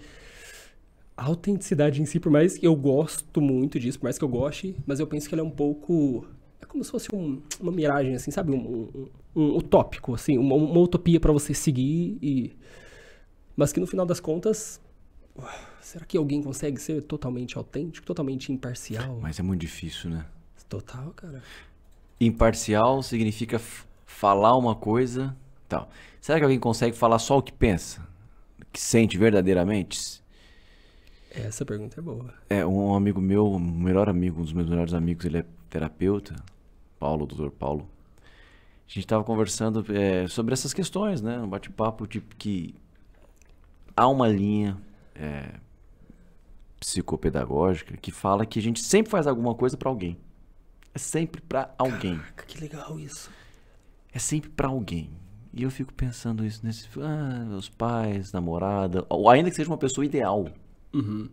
A autenticidade em si, por mais que eu gosto muito disso, por mais que eu goste, mas eu penso que ela é um pouco... É como se fosse uma miragem, assim, sabe? Um utópico, assim, uma utopia pra você seguir, mas que no final das contas... Será que alguém consegue ser totalmente autêntico, totalmente imparcial? Mas é muito difícil, né? Total, cara. Imparcial significa falar uma coisa, tal. Será que alguém consegue falar só o que pensa? O que sente verdadeiramente? Essa pergunta é boa. Um amigo meu, um melhor amigo, um dos meus melhores amigos, ele é terapeuta, Paulo, Dr. Paulo. A gente estava conversando sobre essas questões, né? Um bate-papo tipo que há uma linha psicopedagógica que fala que a gente sempre faz alguma coisa para alguém. É sempre para alguém. Caraca, que legal isso. É sempre para alguém. E eu fico pensando isso nesse... meus pais, namorada... Ou ainda que seja uma pessoa ideal. Uhum.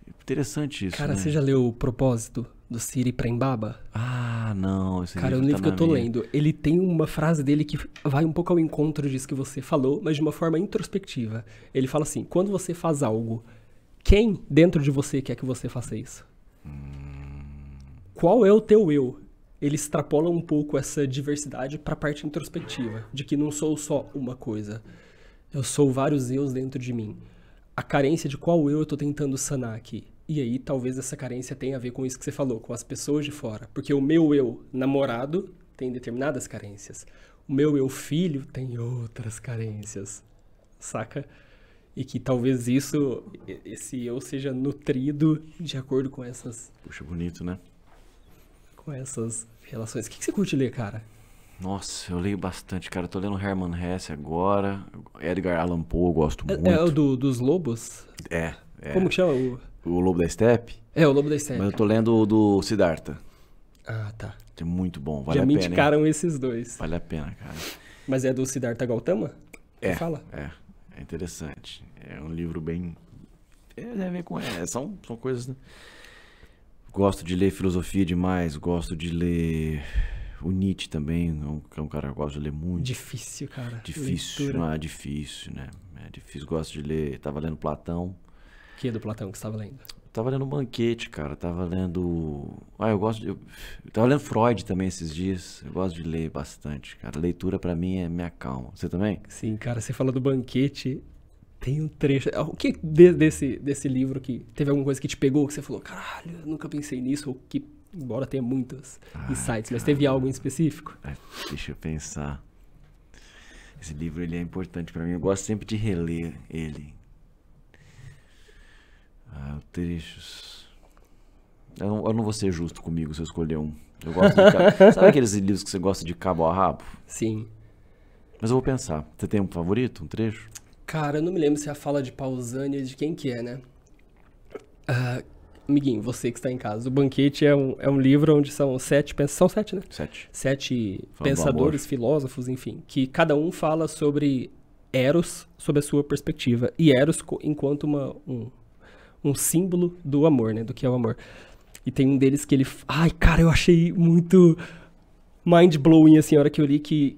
Interessante isso, Cara, né? você já leu O Propósito, do Siri Prembaba? Ah, não. Cara, é um livro que eu tô lendo. Ele tem uma frase dele que vai um pouco ao encontro disso que você falou, mas de uma forma introspectiva. Ele fala assim, quando você faz algo, quem dentro de você quer que você faça isso? Qual é o teu eu? Ele extrapola um pouco essa diversidade para a parte introspectiva, de que não sou só uma coisa. Eu sou vários eus dentro de mim. A carência de qual eu tô tentando sanar aqui. E aí, talvez essa carência tenha a ver com isso que você falou, com as pessoas de fora. Porque o meu eu namorado tem determinadas carências. O meu eu filho tem outras carências. Saca? E que talvez esse eu seja nutrido de acordo com essas... Puxa, bonito, né? Com essas relações. O que você curte ler, cara? Nossa, eu leio bastante, cara. Eu tô lendo Hermann Hesse agora. Edgar Allan Poe, eu gosto muito. É o dos lobos? É. Como que chama? O Lobo da Steppe? É, o Lobo da Steppe. Mas eu tô lendo o do Siddhartha. Ah, tá. É muito bom, vale Já a me pena. indicaram esses dois. Vale a pena, cara. Mas é do Siddhartha Gautama? É, Fala. é interessante. É um livro bem... Tem a ver com... São coisas... Né? Gosto de ler filosofia demais, gosto de ler... O Nietzsche também, é um cara que eu gosto de ler muito. Difícil, cara. Difícil, Leitura. não é difícil, né? É difícil, gosto de ler... Tava lendo Platão. Que é do Platão que você estava lendo? Tava lendo Banquete, cara. Tava lendo... eu gosto de... Eu tava lendo Freud também esses dias. Eu gosto de ler bastante, cara. Leitura pra mim me acalma. Você também? Sim, cara. Você falou do Banquete. Tem um trecho... O que desse livro que... Teve alguma coisa que te pegou? Que você falou, caralho, eu nunca pensei nisso. Ou que, embora tenha muitos insights. Mas teve algo em específico? Deixa eu pensar. Esse livro, ele é importante pra mim. Eu gosto sempre de reler ele. Trechos. Eu não vou ser justo comigo se eu escolher um. Eu gosto de Sabe aqueles livros que você gosta de cabo a rabo? Sim. Mas eu vou pensar. Você tem um favorito? Um trecho? Cara, eu não me lembro se a fala de Pausânia de quem que é, né? Amiguinho, você que está em casa. O Banquete é um livro onde são 7... São 7, né? 7 pensadores, filósofos, enfim. Que cada um fala sobre Eros, sob a sua perspectiva. E Eros enquanto um símbolo do amor, né? Do que é o amor. E tem um deles que ele... Ai, cara, eu achei muito mind-blowing, assim, a hora que eu li que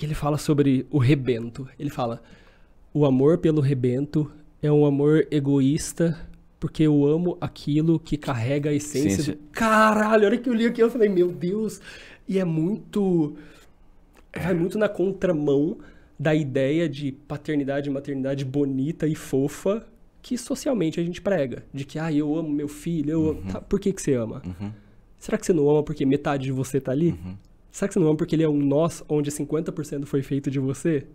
ele fala sobre o rebento. Ele fala, o amor pelo rebento é um amor egoísta, porque eu amo aquilo que carrega a essência do... Caralho, a hora que eu li aqui, eu falei, meu Deus. E é muito... Vai muito na contramão da ideia de paternidade e maternidade bonita e fofa que socialmente a gente prega. De que, eu amo meu filho, eu amo... Tá, por que você ama? Será que você não ama porque metade de você tá ali? Será que você não ama porque ele é um nós onde 50% foi feito de você?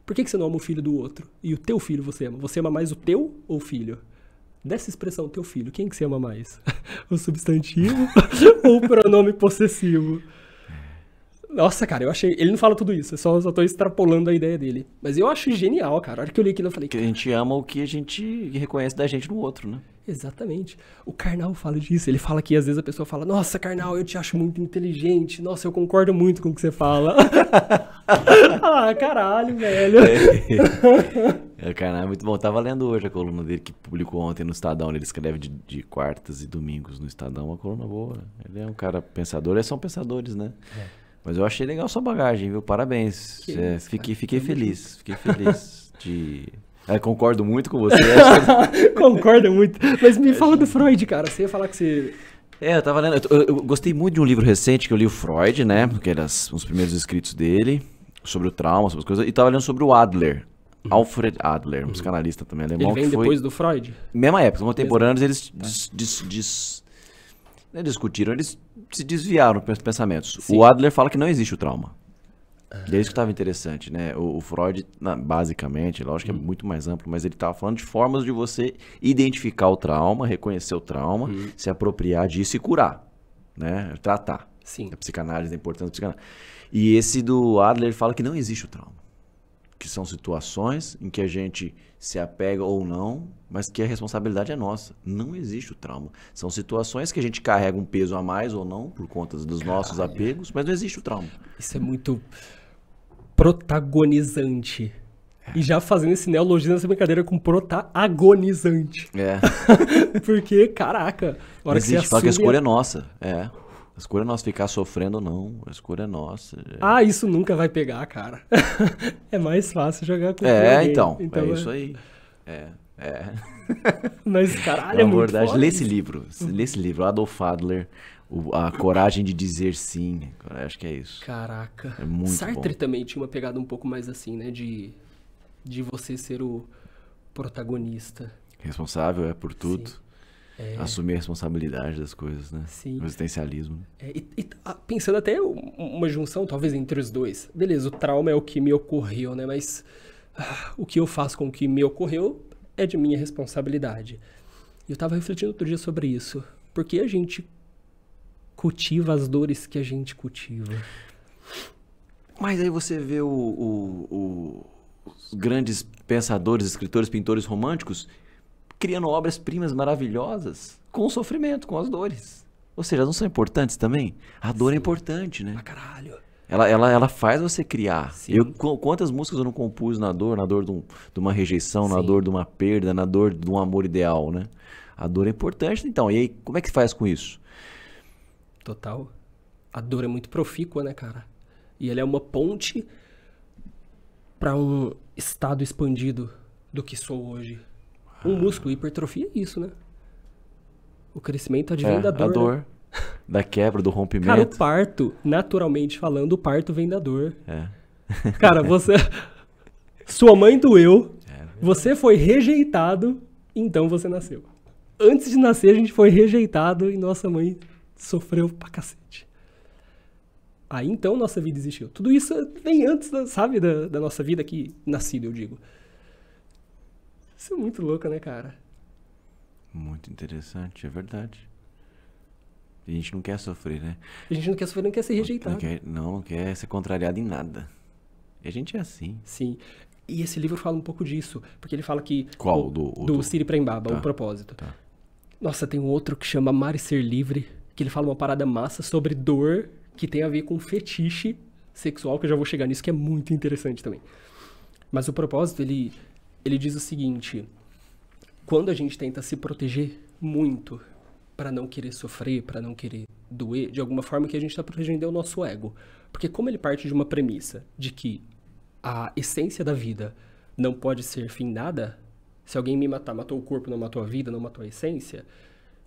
Por que você não ama o filho do outro? E o teu filho você ama? Você ama mais o teu ou o filho? Dessa expressão, teu filho, quem que você ama mais? O substantivo ou o pronome possessivo? Nossa, cara, eu achei... Ele não fala tudo isso, eu só tô extrapolando a ideia dele. Mas eu acho genial, cara. A hora que eu li aquilo, eu falei... Que a gente ama o que a gente reconhece da gente no outro, né? Exatamente. O Karnal fala disso. Ele fala que às vezes a pessoa fala, nossa, Karnal, eu te acho muito inteligente. Nossa, eu concordo muito com o que você fala. Caralho, velho. O Karnal é muito bom. Eu tava lendo hoje a coluna dele que publicou ontem no Estadão. Ele escreve de quartas e domingos no Estadão. Uma coluna boa. Ele é um cara pensador. Eles são pensadores, né? Mas eu achei legal sua bagagem, viu? Parabéns. Fiquei feliz. Fiquei feliz de... concordo muito com você. Concordo muito. Mas me fala do Freud, cara. Você ia falar que você... Eu tava lendo... Eu gostei muito de um livro recente que eu li, o Freud, né? Que era os primeiros escritos dele. Sobre o trauma, sobre as coisas. E tava lendo sobre o Adler. Alfred Adler, um psicanalista também alemão. Ele vem que depois do Freud? Mesma época, contemporâneos, eles discutiram, eles se desviaram dos pensamentos. Sim. O Adler fala que não existe o trauma. E é isso que estava interessante, né? O Freud, basicamente, lógico que é muito mais amplo, mas ele estava falando de formas de você identificar o trauma, reconhecer o trauma, se apropriar disso e curar, né? Tratar. Sim. A psicanálise, a importância da psicanálise. E esse do Adler fala que não existe o trauma. Que são situações em que a gente se apega ou não, mas que a responsabilidade é nossa. Não existe o trauma. São situações que a gente carrega um peso a mais ou não, por conta dos nossos apegos, mas não existe o trauma. Isso é muito protagonizante. E já fazendo esse neologismo nessa brincadeira com protagonizante. É. Porque, caraca, a hora que você fala que a assume escolha é nossa. É. A escolha é nossa, ficar sofrendo ou não. A escolha é nossa. Ah, isso nunca vai pegar, cara. É mais fácil jogar com alguém. Então é isso aí. Mas, caralho, é muito verdade, foda. lê esse livro, Adolf Adler, A Coragem de Dizer Sim. Acho que é isso. Caraca. É muito Sartre bom. também tinha uma pegada um pouco mais assim, né? De você ser o protagonista. Responsável por tudo. Assumir a responsabilidade das coisas, né? Sim. O existencialismo. Pensando até uma junção, talvez, entre os dois. Beleza, o trauma é o que me ocorreu, né? Mas o que eu faço com o que me ocorreu é de minha responsabilidade. E eu tava refletindo outro dia sobre isso. Por que a gente cultiva as dores que a gente cultiva? Mas aí você vê os grandes pensadores, escritores, pintores românticos criando obras-primas maravilhosas com o sofrimento, com as dores. Ou seja, não são importantes também? A dor é importante, né? Pra caralho. Ela faz você criar. Sim. Quantas músicas eu não compus na dor de uma rejeição, na Sim. dor de uma perda, na dor de um amor ideal, né? A dor é importante, então. E aí, como é que faz com isso? Total. A dor é muito profícua, né, cara? E ela é uma ponte para um estado expandido do que sou hoje. Um músculo, hipertrofia é isso, né? O crescimento advém da dor. A dor, né? da quebra, do rompimento. Cara, o parto, naturalmente falando, o parto vem da dor. É. Cara, sua mãe doeu, você foi rejeitado, então você nasceu. Antes de nascer, a gente foi rejeitado e nossa mãe sofreu pra cacete. Aí então nossa vida existiu. Tudo isso vem antes, sabe, da nossa vida aqui, nascido, eu digo. Isso é muito louco, né, cara? Muito interessante, é verdade. A gente não quer sofrer, né? A gente não quer sofrer, não quer ser rejeitado. Não quer ser contrariado em nada. E a gente é assim. Sim. E esse livro fala um pouco disso, porque ele fala que... Qual? Do Siri Prembaba, Tá. O Propósito. Tá. Nossa, tem um outro que chama Amar e Ser Livre, que ele fala uma parada massa sobre dor, que tem a ver com fetiche sexual, que eu já vou chegar nisso, que é muito interessante também. Mas o Propósito, ele diz o seguinte: quando a gente tenta se proteger muito para não querer sofrer, para não querer doer, de alguma forma que a gente está protegendo é o nosso ego. Porque como ele parte de uma premissa de que a essência da vida não pode ser findada, se alguém me matar, matou o corpo, não matou a vida, não matou a essência,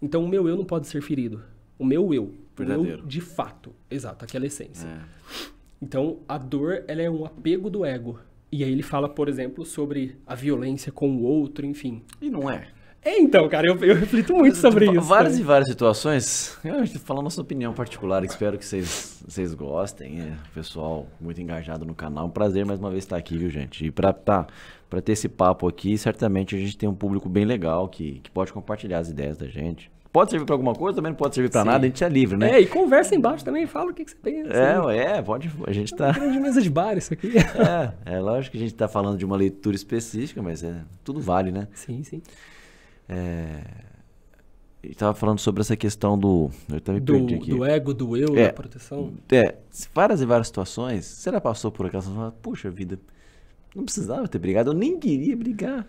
então o meu eu não pode ser ferido. O meu eu, verdadeiro. o meu de fato, exato, aquela essência. É. Então, a dor, ela é um apego do ego. E aí ele fala, por exemplo, sobre a violência com o outro, enfim. E não é. Então, cara, eu reflito muito sobre isso. Várias e várias situações. Eu estou falando nossa opinião particular, espero que vocês gostem. Pessoal muito engajado no canal. Um prazer mais uma vez estar aqui, viu, gente? E para ter esse papo aqui, certamente a gente tem um público bem legal que pode compartilhar as ideias da gente. Pode servir para alguma coisa, também não pode servir para nada, a gente é livre, né? E conversa embaixo também, fala o que você pensa. Pode, a gente tá... Grande mesa de bar isso aqui. Lógico que a gente tá falando de uma leitura específica, mas tudo vale, né? Sim, sim. E tava falando sobre essa questão do... Eu até me perdi aqui. Do ego, do eu, da proteção. Várias e várias situações, você já passou por aquela situação, puxa vida, não precisava ter brigado, eu nem queria brigar.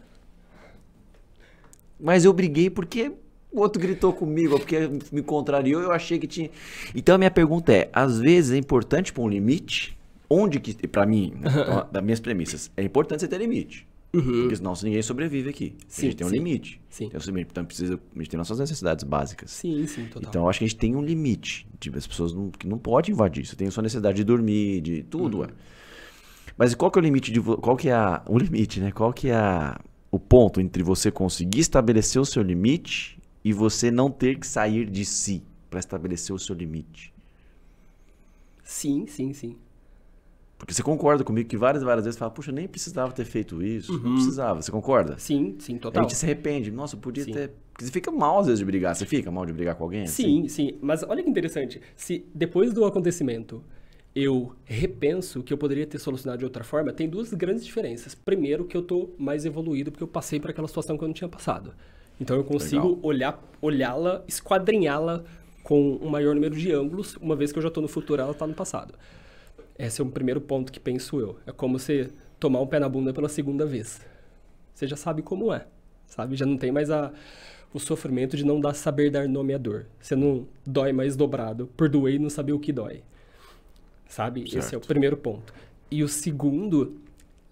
Mas eu briguei porque... O outro gritou comigo, ou porque me contrariou, eu achei que tinha... Então a minha pergunta é, às vezes é importante pôr um limite? Onde que, pra mim, né, das minhas premissas, é importante você ter limite. Porque senão ninguém sobrevive aqui. A gente tem um limite. Sim. Tem um limite, então a gente tem nossas necessidades básicas. Sim, total. Então eu acho que a gente tem um limite. Tipo, as pessoas que não podem invadir. Você tem a sua necessidade de dormir, de tudo, Mas qual que é o limite qual que é o limite, né? Qual que é o ponto entre você conseguir estabelecer o seu limite e você não ter que sair de si para estabelecer o seu limite? Sim, sim, sim. Porque você concorda comigo que várias vezes fala, puxa, nem precisava ter feito isso, não precisava, você concorda? Sim, sim, total. A gente se arrepende, nossa, podia ter... Porque você fica mal às vezes de brigar, você fica mal de brigar com alguém? Sim, assim? sim, mas olha que interessante, se depois do acontecimento eu repenso que eu poderia ter solucionado de outra forma, tem duas grandes diferenças. Primeiro, que eu tô mais evoluído porque eu passei por aquela situação que eu não tinha passado. Então eu consigo olhá-la, esquadrinhá-la com um maior número de ângulos, uma vez que eu já tô no futuro, ela tá no passado. Esse é o primeiro ponto que penso eu. É como você tomar um pé na bunda pela segunda vez. Você já sabe como é, sabe? Já não tem mais o sofrimento de não saber dar nome à dor. Você não dói mais dobrado por doer e não saber o que dói. Sabe? Certo. Esse é o primeiro ponto. E o segundo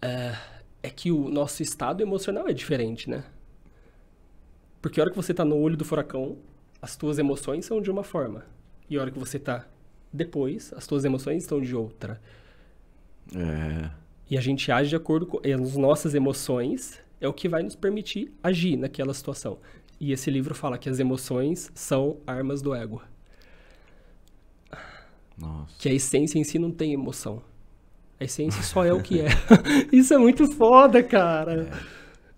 é que o nosso estado emocional é diferente, né? Porque a hora que você tá no olho do furacão, as tuas emoções são de uma forma. E a hora que você tá depois, as tuas emoções estão de outra. E a gente age de acordo com... As nossas emoções é o que vai nos permitir agir naquela situação. E esse livro fala que as emoções são armas do ego. Nossa. Que a essência em si não tem emoção. A essência só é o que é. Isso é muito foda, cara.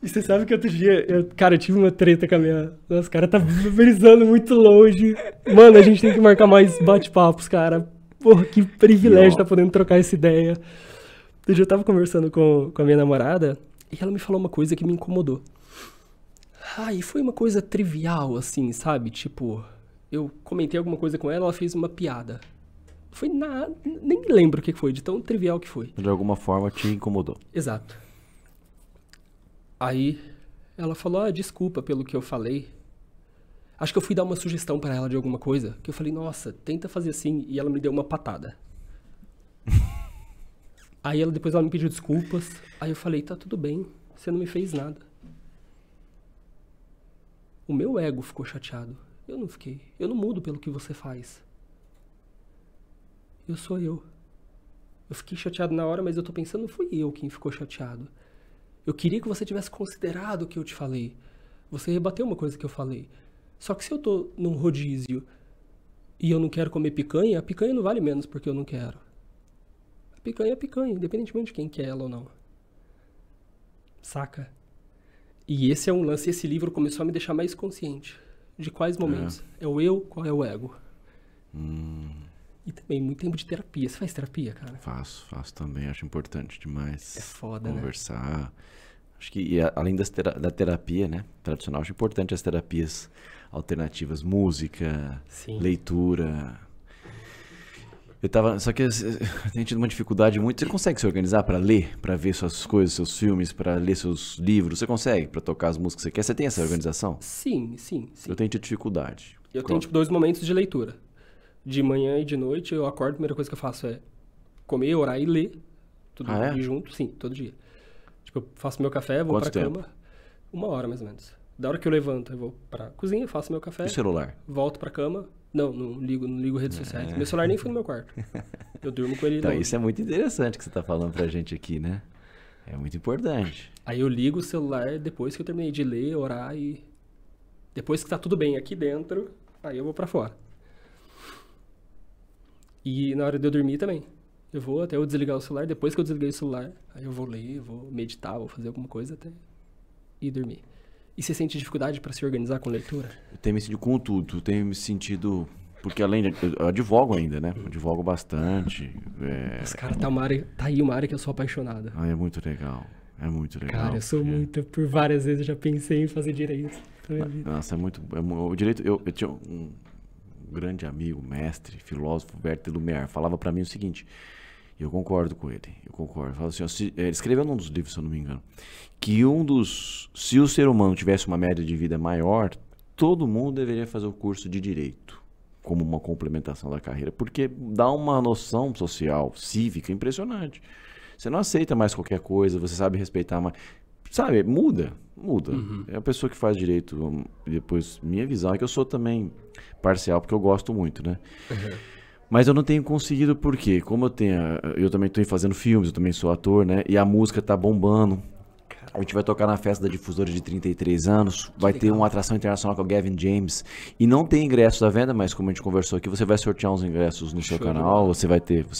E você sabe que outro dia, eu tive uma treta com a minha... Nossa, cara, tá brisando muito longe. Mano, a gente tem que marcar mais bate-papos, cara. Porra, que privilégio tá podendo trocar essa ideia. Outro dia eu tava conversando com a minha namorada e ela me falou uma coisa que me incomodou. E foi uma coisa trivial, assim, sabe? Tipo, eu comentei alguma coisa com ela fez uma piada. Foi nada, nem lembro o que foi, de tão trivial que foi. De alguma forma te incomodou. Exato. Aí ela falou, desculpa pelo que eu falei. Acho que eu fui dar uma sugestão pra ela de alguma coisa. Que eu falei, nossa, tenta fazer assim. E ela me deu uma patada. Aí depois ela me pediu desculpas. Aí eu falei, tá tudo bem, você não me fez nada. O meu ego ficou chateado. Eu não fiquei. Eu não mudo pelo que você faz. Eu sou eu. Eu fiquei chateado na hora, mas eu tô pensando, fui eu quem ficou chateado. Eu queria que você tivesse considerado o que eu te falei. Você rebateu uma coisa que eu falei. Só que se eu tô num rodízio e eu não quero comer picanha, a picanha não vale menos porque eu não quero. A picanha é picanha, independentemente de quem quer ela ou não. Saca? E esse é um lance, esse livro começou a me deixar mais consciente. De quais momentos? É o eu, qual é o ego? E também muito tempo de terapia. Você faz terapia, cara? Faço também. Acho importante demais. É foda, conversar. Né? Acho que além da terapia, né? Tradicional, acho importante as terapias alternativas. Música, Sim. Leitura. Só que eu tenho tido uma dificuldade muito. Você consegue se organizar para ler, para ver suas coisas, seus filmes, para ler seus livros? Você consegue para tocar as músicas que você quer? Você tem essa organização? Sim. Eu tenho tido dificuldade. Eu tenho 2 momentos de leitura. De manhã e de noite, eu acordo, a primeira coisa que eu faço é comer, orar e ler. Tudo junto, sim, todo dia. Tipo, eu faço meu café, vou pra cama. 1 hora, mais ou menos. Da hora que eu levanto, eu vou pra cozinha, faço meu café. E o celular? Volto pra cama. Não ligo redes sociais. Meu celular nem foi no meu quarto. Eu durmo com ele Então, longe. isso é muito interessante que você tá falando pra gente aqui, né? É muito importante. Aí eu ligo o celular depois que eu terminei de ler, orar e... Depois que tá tudo bem aqui dentro, aí eu vou pra fora. E na hora de eu dormir também. Eu vou até eu desligar o celular. Depois que eu desliguei o celular, aí eu vou ler, vou meditar, vou fazer alguma coisa até ir dormir. E você sente dificuldade pra se organizar com leitura? Eu tenho me sentido com tudo. Tenho me sentido... Porque além de... Eu advogo ainda, né? Eu advogo bastante. Mas, cara, tá aí uma área que eu sou apaixonado. É muito legal. É muito legal. Cara, eu sou muito... Por várias vezes eu já pensei em fazer direito pra minha vida. Nossa, é muito... O direito... Eu tinha um grande amigo, mestre, filósofo, Berto Lumière, falava pra mim o seguinte... E eu concordo com ele. Eu concordo. Fala assim, ele escreveu num dos livros, se eu não me engano, que se o ser humano tivesse uma média de vida maior, todo mundo deveria fazer o curso de direito como uma complementação da carreira, porque dá uma noção social, cívica impressionante. Você não aceita mais qualquer coisa, você sabe respeitar mais. Sabe, muda. É a pessoa que faz direito, depois, minha visão é que eu sou também parcial, porque eu gosto muito, né? Mas eu não tenho conseguido porque, como eu também estou fazendo filmes, eu também sou ator, né? E a música tá bombando. A gente vai tocar na festa da difusora de 33 anos, vai ter uma atração internacional com o Gavin James. E não tem ingressos à venda, mas como a gente conversou aqui, você vai sortear uns ingressos no seu canal. Você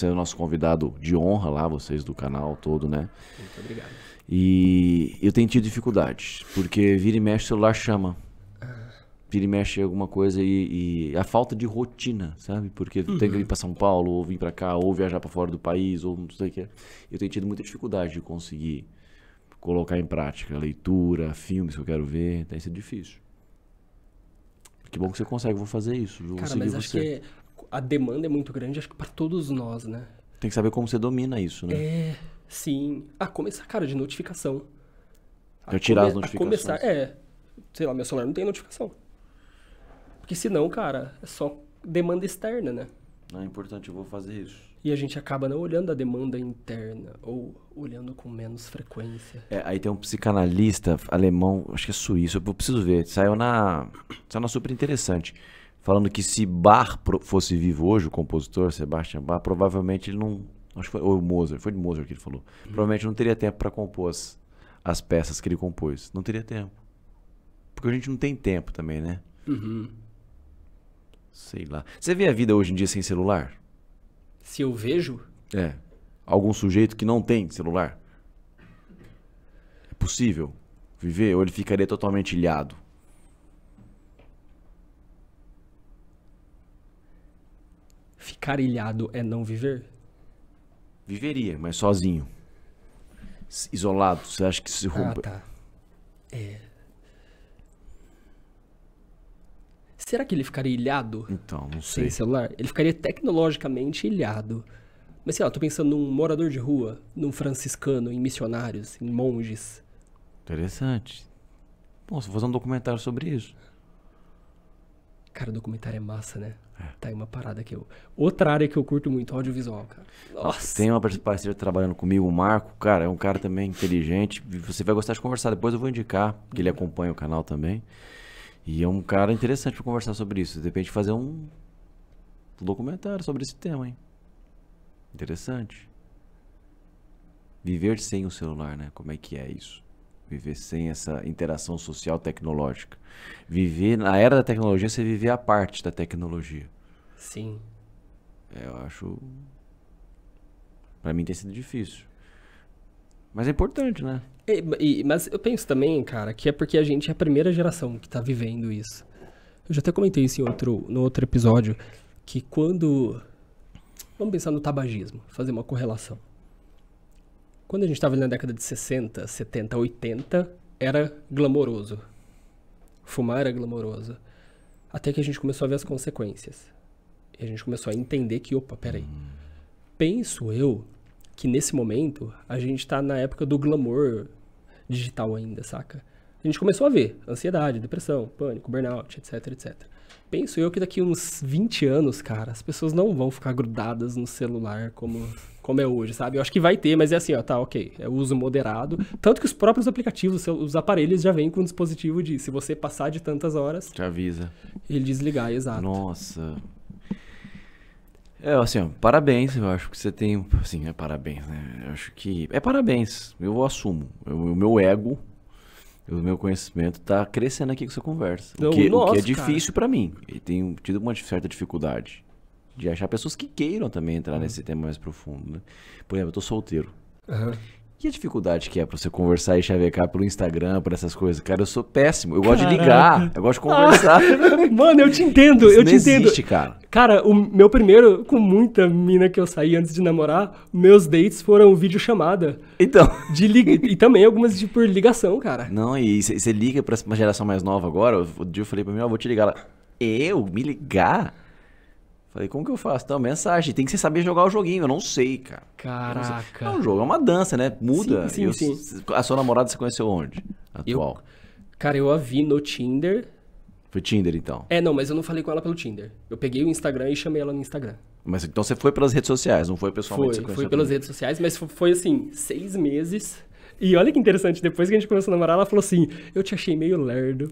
é o nosso convidado de honra lá, vocês do canal todo, né? Muito obrigado. E eu tenho tido dificuldade, porque vira e mexe o celular chama. Vira e mexe alguma coisa e a falta de rotina, sabe? Porque tem que ir pra São Paulo, ou vir pra cá, ou viajar pra fora do país, ou não sei o que. Eu tenho tido muita dificuldade de conseguir colocar em prática leitura, filmes que eu quero ver, tem sido difícil. Que bom que você consegue, vou fazer isso. Cara, mas acho que a demanda é muito grande, acho que pra todos nós, né? Tem que saber como você domina isso, né? Sim. Começar, cara, de notificação. Eu tirar as notificações. Sei lá, meu celular não tem notificação. Porque senão, cara, é só demanda externa, né? Não, é importante, eu vou fazer isso. E a gente acaba não olhando a demanda interna, ou olhando com menos frequência. Aí tem um psicanalista alemão, acho que é suíço, eu preciso ver, saiu na Super Interessante, falando que se Bach fosse vivo hoje, o compositor, Sebastian Bach, provavelmente ele não, acho que foi, ou Mozart, foi de Mozart que ele falou, provavelmente não teria tempo para compor as peças que ele compôs, não teria tempo. Porque a gente não tem tempo também, né? Sei lá. Você vê a vida hoje em dia sem celular? Se eu vejo? Algum sujeito que não tem celular? É possível viver ou ele ficaria totalmente ilhado? Ficar ilhado é não viver? Viveria, mas sozinho. Isolado. Você acha que se rompe? Tá. Será que ele ficaria ilhado? Então, não sei. Sem celular? Ele ficaria tecnologicamente ilhado. Mas sei lá, tô pensando num morador de rua, num franciscano, em missionários, em monges. Interessante. Bom, você vai fazer um documentário sobre isso. Cara, o documentário é massa, né? Tá aí uma parada que eu... Outra área que eu curto muito, audiovisual, cara. Nossa. Tem uma parceira trabalhando comigo, o Marco, cara, é um cara também inteligente. Você vai gostar de conversar, depois eu vou indicar, porque ele acompanha o canal também. E é um cara interessante para conversar sobre isso. De repente fazer um documentário sobre esse tema, hein? Interessante. Viver sem o celular, né? Como é que é isso? Viver sem essa interação social tecnológica. Viver na era da tecnologia, você viver a parte da tecnologia. Sim. Eu acho... Pra mim tem sido difícil. Mas é importante, né? Mas eu penso também, cara, que é porque a gente é a primeira geração que tá vivendo isso. Eu já até comentei isso no outro episódio, que quando... Vamos pensar no tabagismo, fazer uma correlação. Quando a gente tava ali na década de 60, 70, 80, era glamouroso. Fumar era glamouroso. Até que a gente começou a ver as consequências. E a gente começou a entender que, opa, peraí. Penso eu que nesse momento a gente tá na época do glamour digital ainda, saca? A gente começou a ver ansiedade, depressão, pânico, burnout, etc, etc. Penso eu que daqui uns 20 anos, cara, as pessoas não vão ficar grudadas no celular como é hoje, sabe? Eu acho que vai ter, mas é assim, ó, tá, ok, é uso moderado. Tanto que os próprios aplicativos, os aparelhos já vêm com um dispositivo de, se você passar de tantas horas... Te avisa. Ele desligar, exato. Nossa... assim, ó, parabéns, eu acho que você tem, assim, parabéns, né, eu acho que, parabéns, eu assumo, o meu ego, o meu conhecimento tá crescendo aqui com essa conversa, o que é difícil pra mim, e tenho tido uma certa dificuldade de achar pessoas que queiram também entrar nesse tema mais profundo, né, por exemplo, eu tô solteiro, e a dificuldade que é pra você conversar e chavecar pelo Instagram, por essas coisas? Cara, eu sou péssimo. Eu gosto de ligar. Eu gosto de conversar. Mano, eu te entendo. Isso não existe, cara. Cara, o meu primeiro, com muita mina que eu saí antes de namorar, meus dates foram videochamada. Então. E também algumas por ligação, cara. Não, e você liga pra uma geração mais nova agora. O dia eu falei pra mim, vou te ligar lá. Eu? Me ligar? Falei, como que eu faço? Então, mensagem. Tem que você saber jogar o joguinho. Eu não sei, cara. Caraca. É um jogo, é uma dança, né? Muda. Sim. A sua namorada você conheceu onde? Atual. Cara, eu a vi no Tinder. Foi Tinder, então? Não, mas eu não falei com ela pelo Tinder. Eu peguei o Instagram e chamei ela no Instagram. Mas então você foi pelas redes sociais, não foi pessoalmente? Foi pelas redes sociais, mas foi assim, 6 meses. E olha que interessante, depois que a gente começou a namorar, ela falou assim, eu te achei meio lerdo.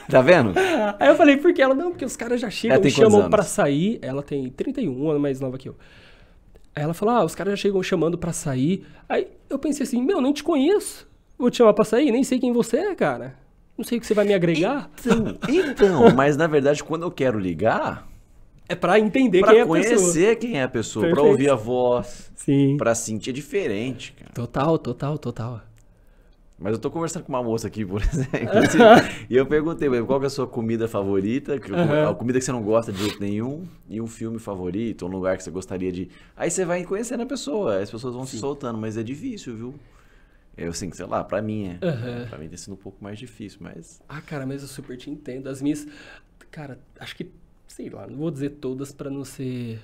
Tá vendo? Aí eu falei, por que ela? Não, porque os caras já chegam tem e chamam quantos pra anos? sair. Ela tem 31, um ano mais nova que eu. Aí ela falou, os caras já chegam chamando pra sair. Aí eu pensei assim, nem te conheço. Vou te chamar pra sair? Nem sei quem você é, cara. Não sei o que você vai me agregar. Então, mas na verdade, quando eu quero ligar, É pra entender pra quem é a conhecer pessoa. quem é a pessoa, pra Perfeito. ouvir a voz, Sim. pra sentir diferente, cara. Total. Mas eu tô conversando com uma moça aqui, por exemplo, e eu perguntei, qual que é a sua comida favorita, a comida que você não gosta de jeito nenhum, e um filme favorito, um lugar que você gostaria de ir. Aí você vai conhecendo a pessoa, as pessoas vão se soltando, mas é difícil, viu? Eu, assim, sei lá, pra mim pra mim tem sido um pouco mais difícil, mas... Cara, mas eu super te entendo. As minhas... Cara, acho que... Sei lá, não vou dizer todas pra não ser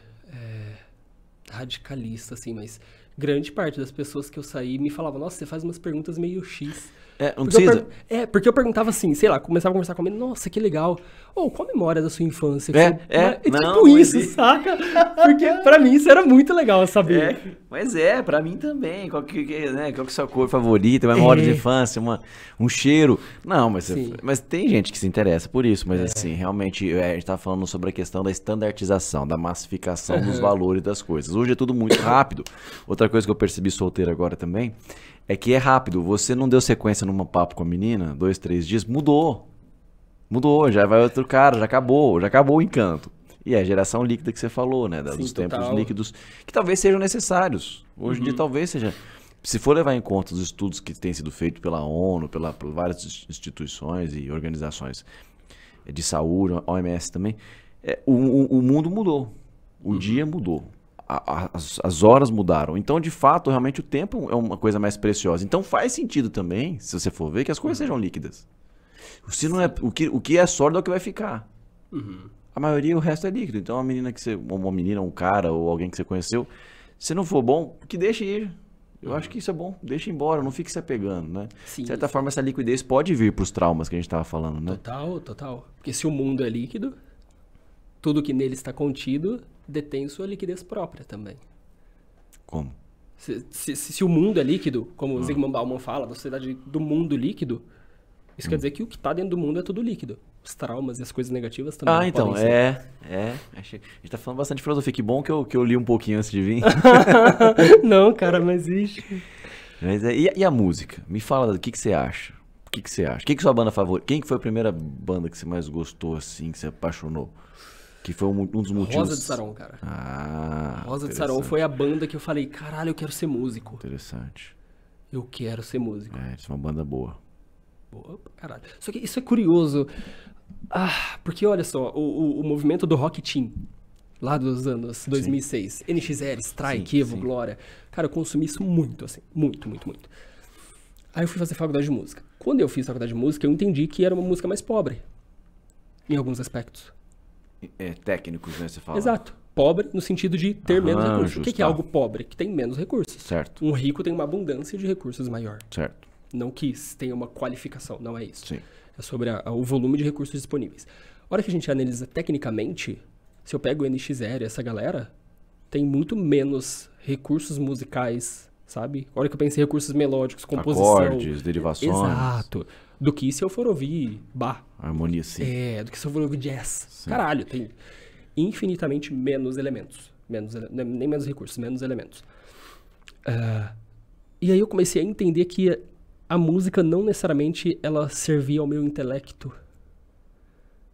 radicalista, assim, mas... Grande parte das pessoas que eu saí me falavam, nossa, você faz umas perguntas meio X. Não Porque precisa. porque eu perguntava assim, sei lá, começava a conversar com ele, nossa, que legal. Qual a memória da sua infância? Não, tipo isso, mas saca? Porque pra mim isso era muito legal saber. Mas pra mim também. Qual que é a sua cor favorita, uma memória de infância, um cheiro. Não, mas tem gente que se interessa por isso. Mas assim, realmente, a gente tá falando sobre a questão da estandartização, da massificação dos valores das coisas. Hoje é tudo muito rápido. Outra coisa que eu percebi solteiro agora também, é que é rápido. Você não deu sequência numa papo com a menina, 2, 3 dias, mudou, já vai outro cara, já acabou o encanto. E é a geração líquida que você falou, né? Dos tempos líquidos, que talvez sejam necessários. Hoje em dia talvez seja. Se for levar em conta os estudos que têm sido feitos pela ONU, por várias instituições e organizações de saúde, a OMS também, o mundo mudou. O dia mudou. As horas mudaram. Então, de fato, realmente o tempo é uma coisa mais preciosa. Então faz sentido também, se você for ver, que as coisas sejam líquidas. Se não é, o que é sólido é o que vai ficar. A maioria, o resto é líquido. Então, uma menina, um cara ou alguém que você conheceu, se não for bom, que deixe ir. Eu acho que isso é bom. Deixa embora, não fique se apegando, né? Sim, de certa forma, essa liquidez pode vir para os traumas que a gente estava falando, né? Total. Porque se o mundo é líquido, tudo que nele está contido detém sua liquidez própria também. Como? Se o mundo é líquido, como o Zygmunt Bauman fala, da sociedade do mundo líquido, isso quer dizer que o que está dentro do mundo é tudo líquido. Os traumas e as coisas negativas também então, podem ser. A gente tá falando bastante de filosofia. Que bom que eu li um pouquinho antes de vir. Não, cara, mas ixi. Mas e a música? Me fala, o que você acha? Quem que é sua banda favorita? Quem que foi a primeira banda que você mais gostou, assim, que você apaixonou? Que foi um dos motivos... Rosa de Saron, cara. Rosa de Interessante. Saron foi a banda que eu falei, caralho, eu quero ser músico. Interessante. Eu quero ser músico. Isso é uma banda boa. Boa pra caralho. Só que isso é curioso. Porque olha só, o movimento do Rock Team, lá dos anos 2006, NX0, Strike, Evo, Glória. Cara, eu consumi isso muito, assim. Muito. Aí eu fui fazer faculdade de música. Quando eu fiz faculdade de música, eu entendi que era uma música mais pobre. Em alguns aspectos. Técnicos, né? Você fala. Exato. Pobre no sentido de ter menos recursos. O Arranjos, que é algo pobre? Que tem menos recursos. Certo. Um rico tem uma abundância de recursos maior. Certo. Não que tenha uma qualificação, não é isso. Sim. É sobre o volume de recursos disponíveis. A hora que a gente analisa tecnicamente, se eu pego o NX0 e essa galera, tem muito menos recursos musicais, sabe? A hora que eu penso em recursos melódicos, composição... Acordes, derivações. Exato. Do que se eu for ouvir Bach. Harmonia, sim. Do que se eu for ouvir jazz. Sim. Caralho, tem infinitamente menos elementos. Nem menos recursos, menos elementos. E aí eu comecei a entender que a música não necessariamente ela servia ao meu intelecto.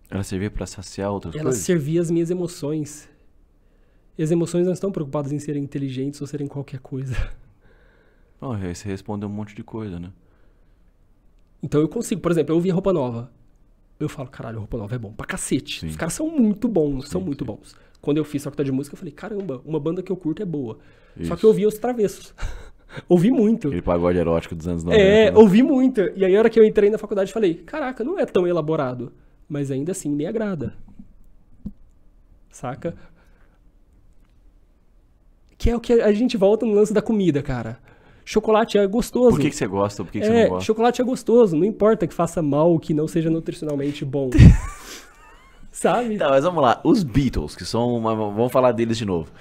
Ela servia pra saciar outras Ela coisas? servia às minhas emoções. E as emoções não estão preocupadas em serem inteligentes ou serem qualquer coisa. Aí você respondeu um monte de coisa, né? Então eu consigo, por exemplo, eu ouvir Roupa Nova. Eu falo, caralho, Roupa Nova é bom pra cacete. Sim. Os caras são muito bons, bons. Quando eu fiz faculdade de música, eu falei, caramba, uma banda que eu curto é boa. Só que eu ouvia os Travessos. Ouvi muito. Aquele pagode erótico dos anos 90. Né? Ouvi muito. E aí, a hora que eu entrei na faculdade, falei, caraca, não é tão elaborado. Mas ainda assim, me agrada. Saca? Que é o que a gente volta no lance da comida, cara. Chocolate é gostoso. Por que você gosta? Por que você não gosta? Chocolate é gostoso. Não importa que faça mal, que não seja nutricionalmente bom. Sabe? Tá, mas vamos lá. Os Beatles, que são vamos falar deles de novo.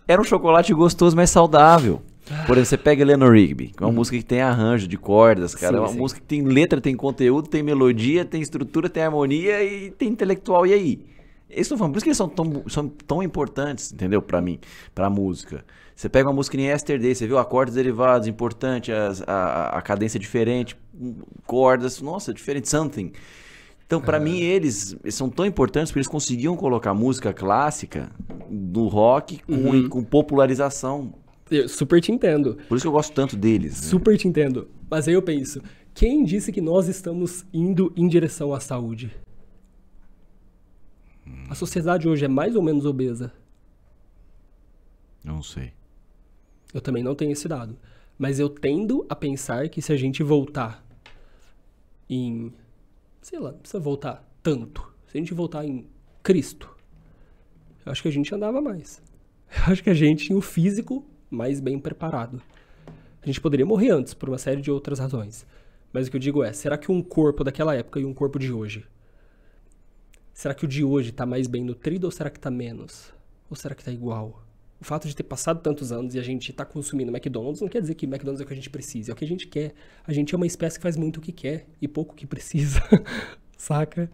Era um chocolate gostoso, mas saudável. Por exemplo, você pega Eleanor Rigby, que é uma música que tem arranjo de cordas, cara. Sim, É uma música que tem letra, tem conteúdo, tem melodia, tem estrutura, tem harmonia e tem intelectual. E aí? Eles estão falando, por isso que eles são tão importantes, entendeu? Pra mim, pra música. Você pega uma música em Yesterday, você viu acordes derivados, importante, a cadência diferente, cordas, nossa, diferente, something. Então, pra mim, eles são tão importantes porque eles conseguiam colocar música clássica do rock com popularização. Eu super te entendo. Por isso que eu gosto tanto deles. Né? Super te entendo. Mas aí eu penso, quem disse que nós estamos indo em direção à saúde? A sociedade hoje é mais ou menos obesa? Não sei. Eu também não tenho esse dado. Mas eu tendo a pensar que se a gente voltar em... Sei lá, não precisa voltar tanto. Se a gente voltar em Cristo, eu acho que a gente andava mais. Eu acho que a gente tinha o físico mais bem preparado. A gente poderia morrer antes por uma série de outras razões. Mas o que eu digo é, será que um corpo daquela época e um corpo de hoje, será que o de hoje tá mais bem nutrido ou será que tá menos? Ou será que tá igual? O fato de ter passado tantos anos e a gente tá consumindo McDonald's não quer dizer que McDonald's é o que a gente precisa, é o que a gente quer. A gente é uma espécie que faz muito o que quer e pouco o que precisa, saca?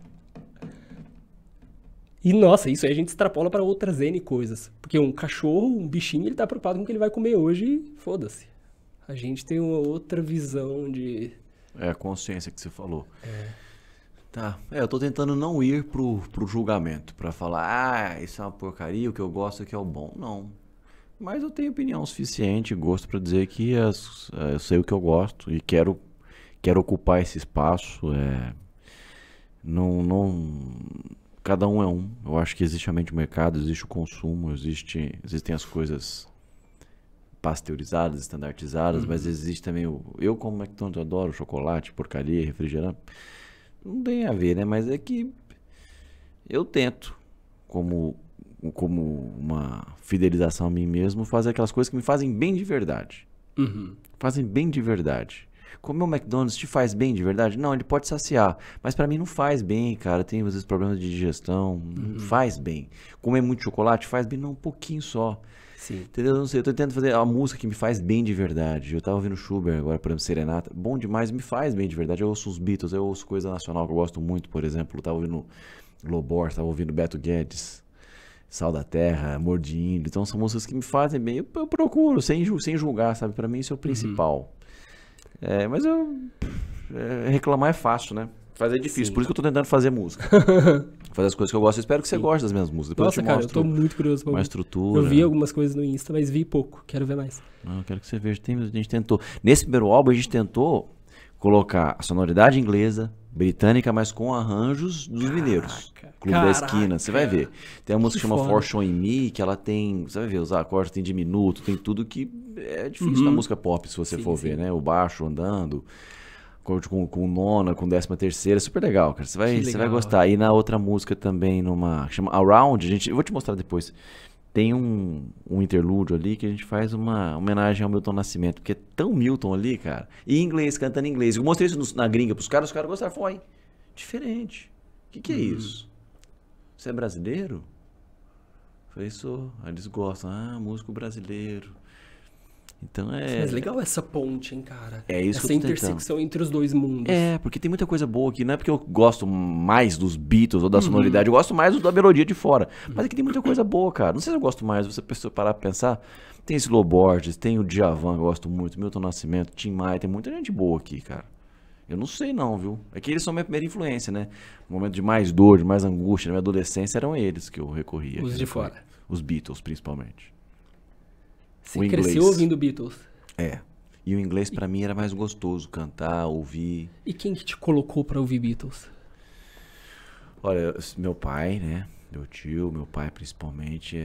E nossa, isso aí a gente extrapola para outras N coisas. Porque um cachorro, um bichinho, ele tá preocupado com o que ele vai comer hoje e foda-se. A gente tem uma outra visão de... É a consciência que você falou. Tá, eu tô tentando não ir pro julgamento, pra falar, isso é uma porcaria, o que eu gosto é que é o bom. Não. Mas eu tenho opinião suficiente, gosto pra dizer que eu sei o que eu gosto e quero ocupar esse espaço. Cada um é um. Eu acho que existe a mente do mercado, existe o consumo, existem as coisas pasteurizadas, standardizadas, mas existe também eu como McDonald's adoro chocolate, porcaria, refrigerante. Não tem a ver, né? Mas é que eu tento, como uma fidelização a mim mesmo, fazer aquelas coisas que me fazem bem de verdade. Fazem bem de verdade. Comer o McDonald's te faz bem de verdade? Não, ele pode saciar. Mas pra mim não faz bem, cara. Tem às vezes problemas de digestão. Não faz bem. Comer muito chocolate faz bem? Não, um pouquinho só. Sim. Entendeu? Não sei, eu tô tentando fazer a música que me faz bem de verdade. Eu tava ouvindo Schubert agora, por exemplo, Serenata. Bom demais, me faz bem de verdade. Eu ouço os Beatles, eu ouço coisa nacional que eu gosto muito, por exemplo. Eu tava ouvindo Lobor, tava ouvindo Beto Guedes, Sal da Terra, Amor de Índio. Então são músicas que me fazem bem. Eu procuro, sem julgar, sabe? Pra mim isso é o principal. Mas reclamar é fácil, né? Fazer é difícil, Sim. por isso que eu tô tentando fazer música. Fazer as coisas que eu gosto. Eu espero que você goste das minhas músicas. Depois Nossa, eu te cara, eu mostro tô muito curioso pra uma ouvir. estrutura. Eu vi algumas coisas no Insta, mas vi pouco. Quero ver mais. Não, eu quero que você veja. A gente tentou. Nesse primeiro álbum, a gente tentou colocar a sonoridade inglesa, britânica, mas com arranjos dos mineiros. Clube da Esquina, você vai ver. Tem uma música que chama foda. For Show in Me, que ela tem, você vai ver, os acordes tem diminuto, tem tudo que é difícil na música pop, se você for ver, né? O baixo andando, acorde com nona, com 13ª, é super legal, cara. Você vai gostar. E na outra música também, que chama Around, eu vou te mostrar depois. Tem um interlúdio ali que a gente faz uma homenagem ao Milton Nascimento, porque é tão Milton ali, cara. E em inglês, cantando em inglês. Eu mostrei isso na gringa pros caras, os caras gostaram. Foi diferente. O que é isso? Você é brasileiro? Eu falei, sou. Aí eles gostam. Músico brasileiro. Então Mas legal essa ponte, hein, cara? É isso essa que eu tô intersecção entre os dois mundos. porque tem muita coisa boa aqui. Não é porque eu gosto mais dos Beatles ou da sonoridade, eu gosto mais da melodia de fora. Mas aqui tem muita coisa boa, cara. Não sei se eu gosto mais, você parar pra pensar. Tem esse Slow Borges, tem o Djavan, que eu gosto muito, Milton Nascimento, Tim Maia, tem muita gente boa aqui, cara. Eu não sei não, viu? É que eles são minha primeira influência, né? No momento de mais dor, de mais angústia, na minha adolescência, eram eles que eu recorria. Os de fora. Os Beatles, principalmente. Você cresceu ouvindo Beatles. E o inglês pra mim era mais gostoso, cantar, ouvir. E quem que te colocou pra ouvir Beatles? Olha, meu pai, né? Meu tio, meu pai principalmente,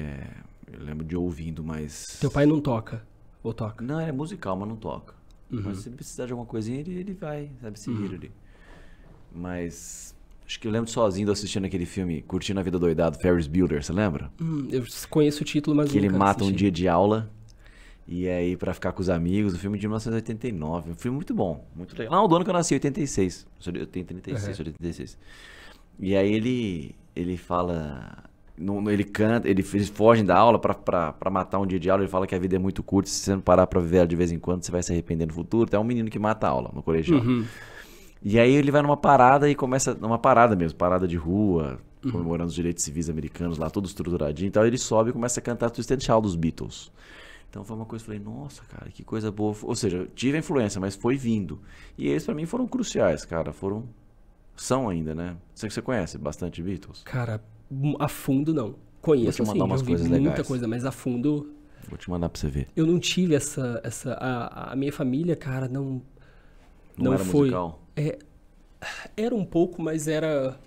eu lembro de ouvindo, mas... Teu pai não toca? Ou toca? Não, é musical, mas não toca. Mas se ele precisar de alguma coisinha, ele vai, sabe, se vira ali. Mas acho que eu lembro sozinho de assistindo aquele filme Curtindo a Vida Doidado, Ferris Bueller, você lembra? Eu conheço o título, mas que ele nunca mata um assisti. dia de aula e aí pra ficar com os amigos, o filme de 1989, um filme muito bom, muito legal. Não, do ano que eu nasci, 86, eu tenho 36, 86. E aí ele fala, ele canta, eles fogem da aula pra matar um dia de aula. Ele fala que a vida é muito curta, se você não parar pra viver ela de vez em quando, você vai se arrepender no futuro. Então é um menino que mata a aula no colegial. E aí ele vai numa parada e começa, numa parada mesmo, parada de rua, comemorando os direitos civis americanos lá, todo estruturadinho. Então ele sobe e começa a cantar Twisted Shout dos Beatles. Então foi uma coisa que eu falei, nossa, cara, que coisa boa. Ou seja, tive a influência, mas foi vindo. E eles pra mim foram cruciais, cara. São ainda, né? Você conhece bastante Beatles? Cara, a fundo não. Conheço, Vou te mandar assim, umas já ouvi coisas muita legais. coisa, mas a fundo Vou te mandar pra você ver. eu não tive a minha família, cara, Não não era foi. musical? Era um pouco, mas era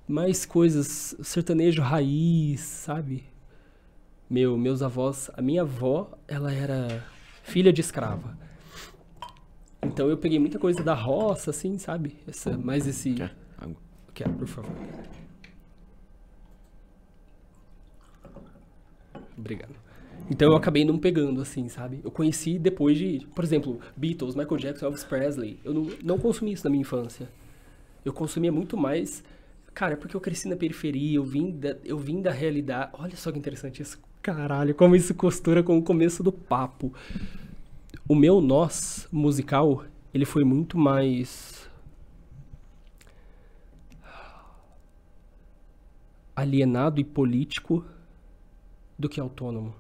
mais coisas sertanejo raiz, sabe? Meus avós, a minha avó, ela era filha de escrava. Então eu peguei muita coisa da roça, assim, sabe? Mais esse. Quer? Água. Quero, por favor. Obrigado. Então eu acabei não pegando, assim, sabe? Eu conheci depois de, por exemplo, Beatles, Michael Jackson, Elvis Presley. Eu não consumi isso na minha infância. Eu consumia muito mais. Cara, é porque eu cresci na periferia, eu vim da realidade. Olha só que interessante isso. Caralho, como isso costura com o começo do papo. O meu nós musical, ele foi muito mais alienado e político do que autônomo.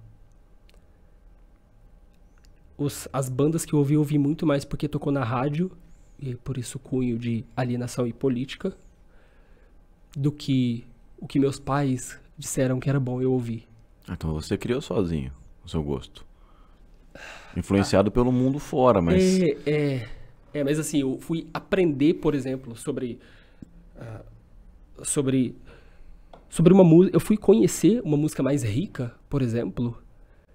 As bandas que eu ouvi muito mais porque tocou na rádio, e por isso o cunho de alienação e política, do que o que meus pais disseram que era bom eu ouvir. Então você criou sozinho o seu gosto. Influenciado pelo mundo fora, mas... Mas assim, eu fui aprender, por exemplo, sobre uma música. Eu fui conhecer uma música mais rica, por exemplo.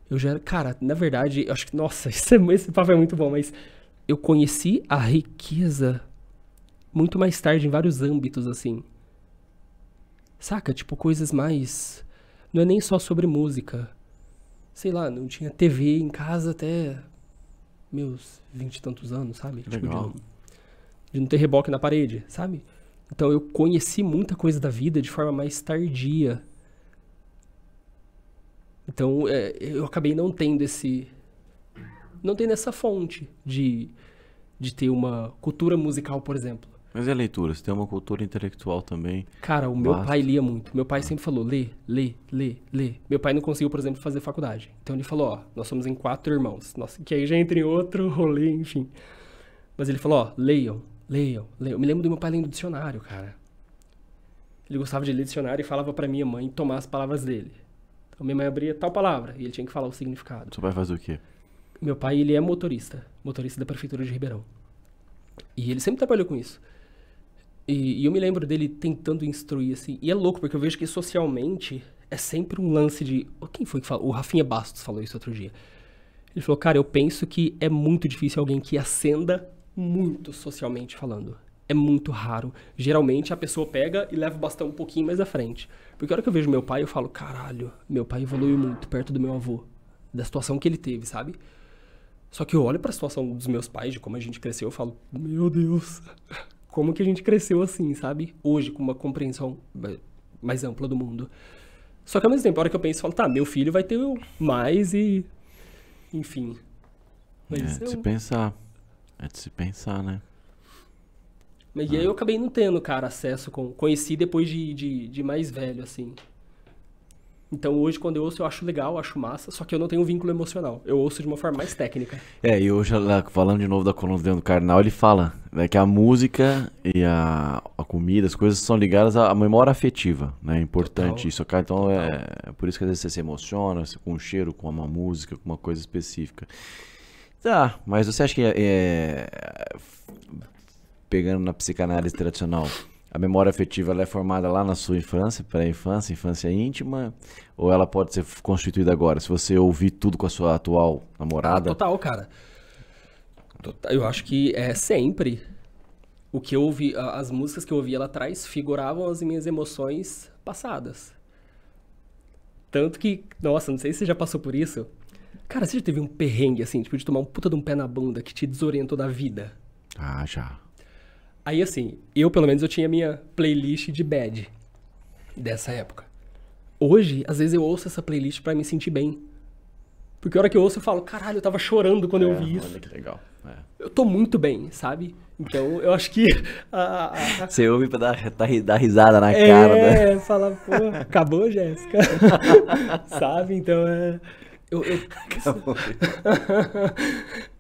Eu já era, cara, na verdade, eu acho que, nossa, esse papo é muito bom, mas eu conheci a riqueza muito mais tarde, em vários âmbitos, assim. Saca? Tipo, coisas mais... Não é nem só sobre música. Sei lá, não tinha TV em casa até meus 20 e tantos anos, sabe? Legal. Tipo, de não ter reboque na parede, sabe? Então eu conheci muita coisa da vida de forma mais tardia. Então eu acabei não tendo essa fonte de ter uma cultura musical, por exemplo. Mas e a leitura? Você tem uma cultura intelectual também? Cara, o meu Vasta. pai lia muito. Meu pai sempre falou, lê, lê, lê, lê. Meu pai não conseguiu, por exemplo, fazer faculdade. Então ele falou, ó, nós somos em 4 irmãos. Nossa, que aí já entra em outro rolê, enfim. Mas ele falou, ó, leiam, leiam, leiam. Eu me lembro do meu pai lendo dicionário, cara. Ele gostava de ler dicionário e falava pra minha mãe tomar as palavras dele. Então minha mãe abria tal palavra e ele tinha que falar o significado. Seu pai faz o quê? Meu pai, ele é motorista da prefeitura de Ribeirão. E ele sempre trabalhou com isso. E eu me lembro dele tentando instruir, assim. E é louco, porque eu vejo que socialmente é sempre um lance de... Quem foi que falou? O Rafinha Bastos falou isso outro dia. Ele falou, cara, eu penso que é muito difícil alguém que ascenda muito socialmente falando. É muito raro. Geralmente a pessoa pega e leva o bastão um pouquinho mais à frente. Porque a hora que eu vejo meu pai, eu falo, caralho, meu pai evoluiu muito perto do meu avô. Da situação que ele teve, sabe? Só que eu olho pra situação dos meus pais, de como a gente cresceu, eu falo, meu Deus... Como que a gente cresceu assim, sabe? Hoje, com uma compreensão mais ampla do mundo. Só que ao mesmo tempo, a hora que eu penso, eu falo, tá, meu filho vai ter mais e... Enfim. Mas de se pensar. É de se pensar, né? Mas e aí eu acabei não tendo, cara, acesso conheci depois de mais velho, assim. Então hoje, quando eu ouço, eu acho legal, acho massa, só que eu não tenho um vínculo emocional. Eu ouço de uma forma mais técnica. E hoje, falando de novo da coluna do Leandro Carnal, ele fala, né, que a música e a comida, as coisas são ligadas à memória afetiva, né? É importante Total. isso, cara. Então é por isso que às vezes você se emociona com um cheiro, com uma música, com uma coisa específica. Tá, mas você acha que pegando na psicanálise tradicional, a memória afetiva ela é formada lá na sua infância, pré-infância, infância íntima, ou ela pode ser constituída agora? Se você ouvir tudo com a sua atual namorada? Total, cara. Eu acho que é sempre o que eu ouvi, as músicas que eu ouvi lá atrás figuravam as minhas emoções passadas. Tanto que, nossa, não sei se você já passou por isso. Cara, você já teve um perrengue assim, tipo de tomar um puta de um pé na bunda que te desorientou da vida? Ah, já. Aí assim, pelo menos eu tinha minha playlist de bad dessa época. Hoje, às vezes eu ouço essa playlist pra me sentir bem. Porque a hora que eu ouço, eu falo, caralho, eu tava chorando quando eu ouvi isso. Olha que legal. Eu tô muito bem, sabe? Então, eu acho que... Você ouve pra dar risada na cara, né? Fala, pô, acabou, Jéssica? Sabe? Então, Acabou.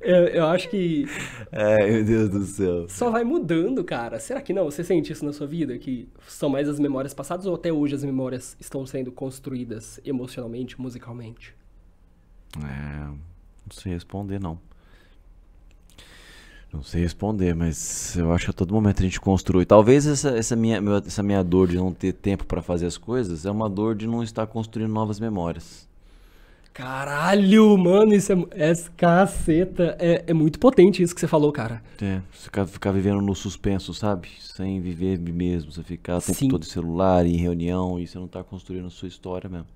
eu acho que Ai, meu Deus do céu. só vai mudando, cara. Será que não? Você sente isso na sua vida? Que são mais as memórias passadas ou até hoje as memórias estão sendo construídas emocionalmente, musicalmente? Não sei responder, não. Não sei responder, mas eu acho que a todo momento a gente construi. Talvez essa minha dor de não ter tempo pra fazer as coisas é uma dor de não estar construindo novas memórias. Caralho, mano, isso é caceta. É muito potente isso que você falou, cara. Ficar vivendo no suspenso, sabe? Sem viver mesmo. Você ficar o tempo Sim. todo em celular, em reunião, e você não tá construindo a sua história mesmo.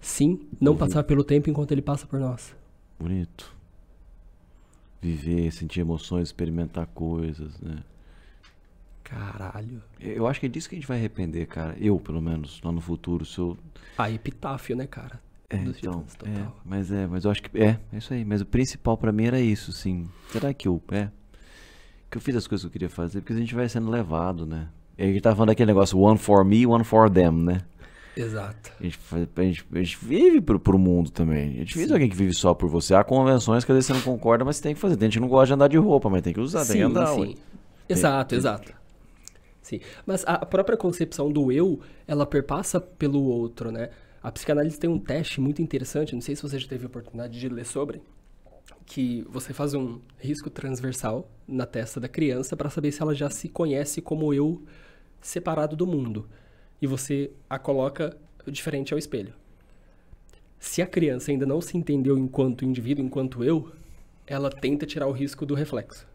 Sim, não passar pelo tempo enquanto ele passa por nós. Bonito. Viver, sentir emoções, experimentar coisas, né? Caralho. Eu acho que é disso que a gente vai arrepender, cara. Eu, pelo menos, lá no futuro, se eu... Epitáfio, né, cara? Então, mas eu acho que é isso aí. Mas o principal pra mim era isso, sim. Será que que eu fiz as coisas que eu queria fazer? Porque a gente vai sendo levado, né? E aí a gente tava falando daquele negócio, one for me, one for them, né? Exato. A gente vive pro mundo também. É difícil alguém que vive só por você. Há convenções que às vezes você não concorda, mas você tem que fazer. Tem gente que não gosta de andar de roupa, mas tem que usar, tem que andar. Sim. Exato. Sim. Mas a própria concepção do eu, ela perpassa pelo outro, né? A psicanálise tem um teste muito interessante, não sei se você já teve a oportunidade de ler sobre, que você faz um risco transversal na testa da criança para saber se ela já se conhece como eu separado do mundo. E você a coloca diferente ao espelho. Se a criança ainda não se entendeu enquanto indivíduo, enquanto eu, ela tenta tirar o risco do reflexo.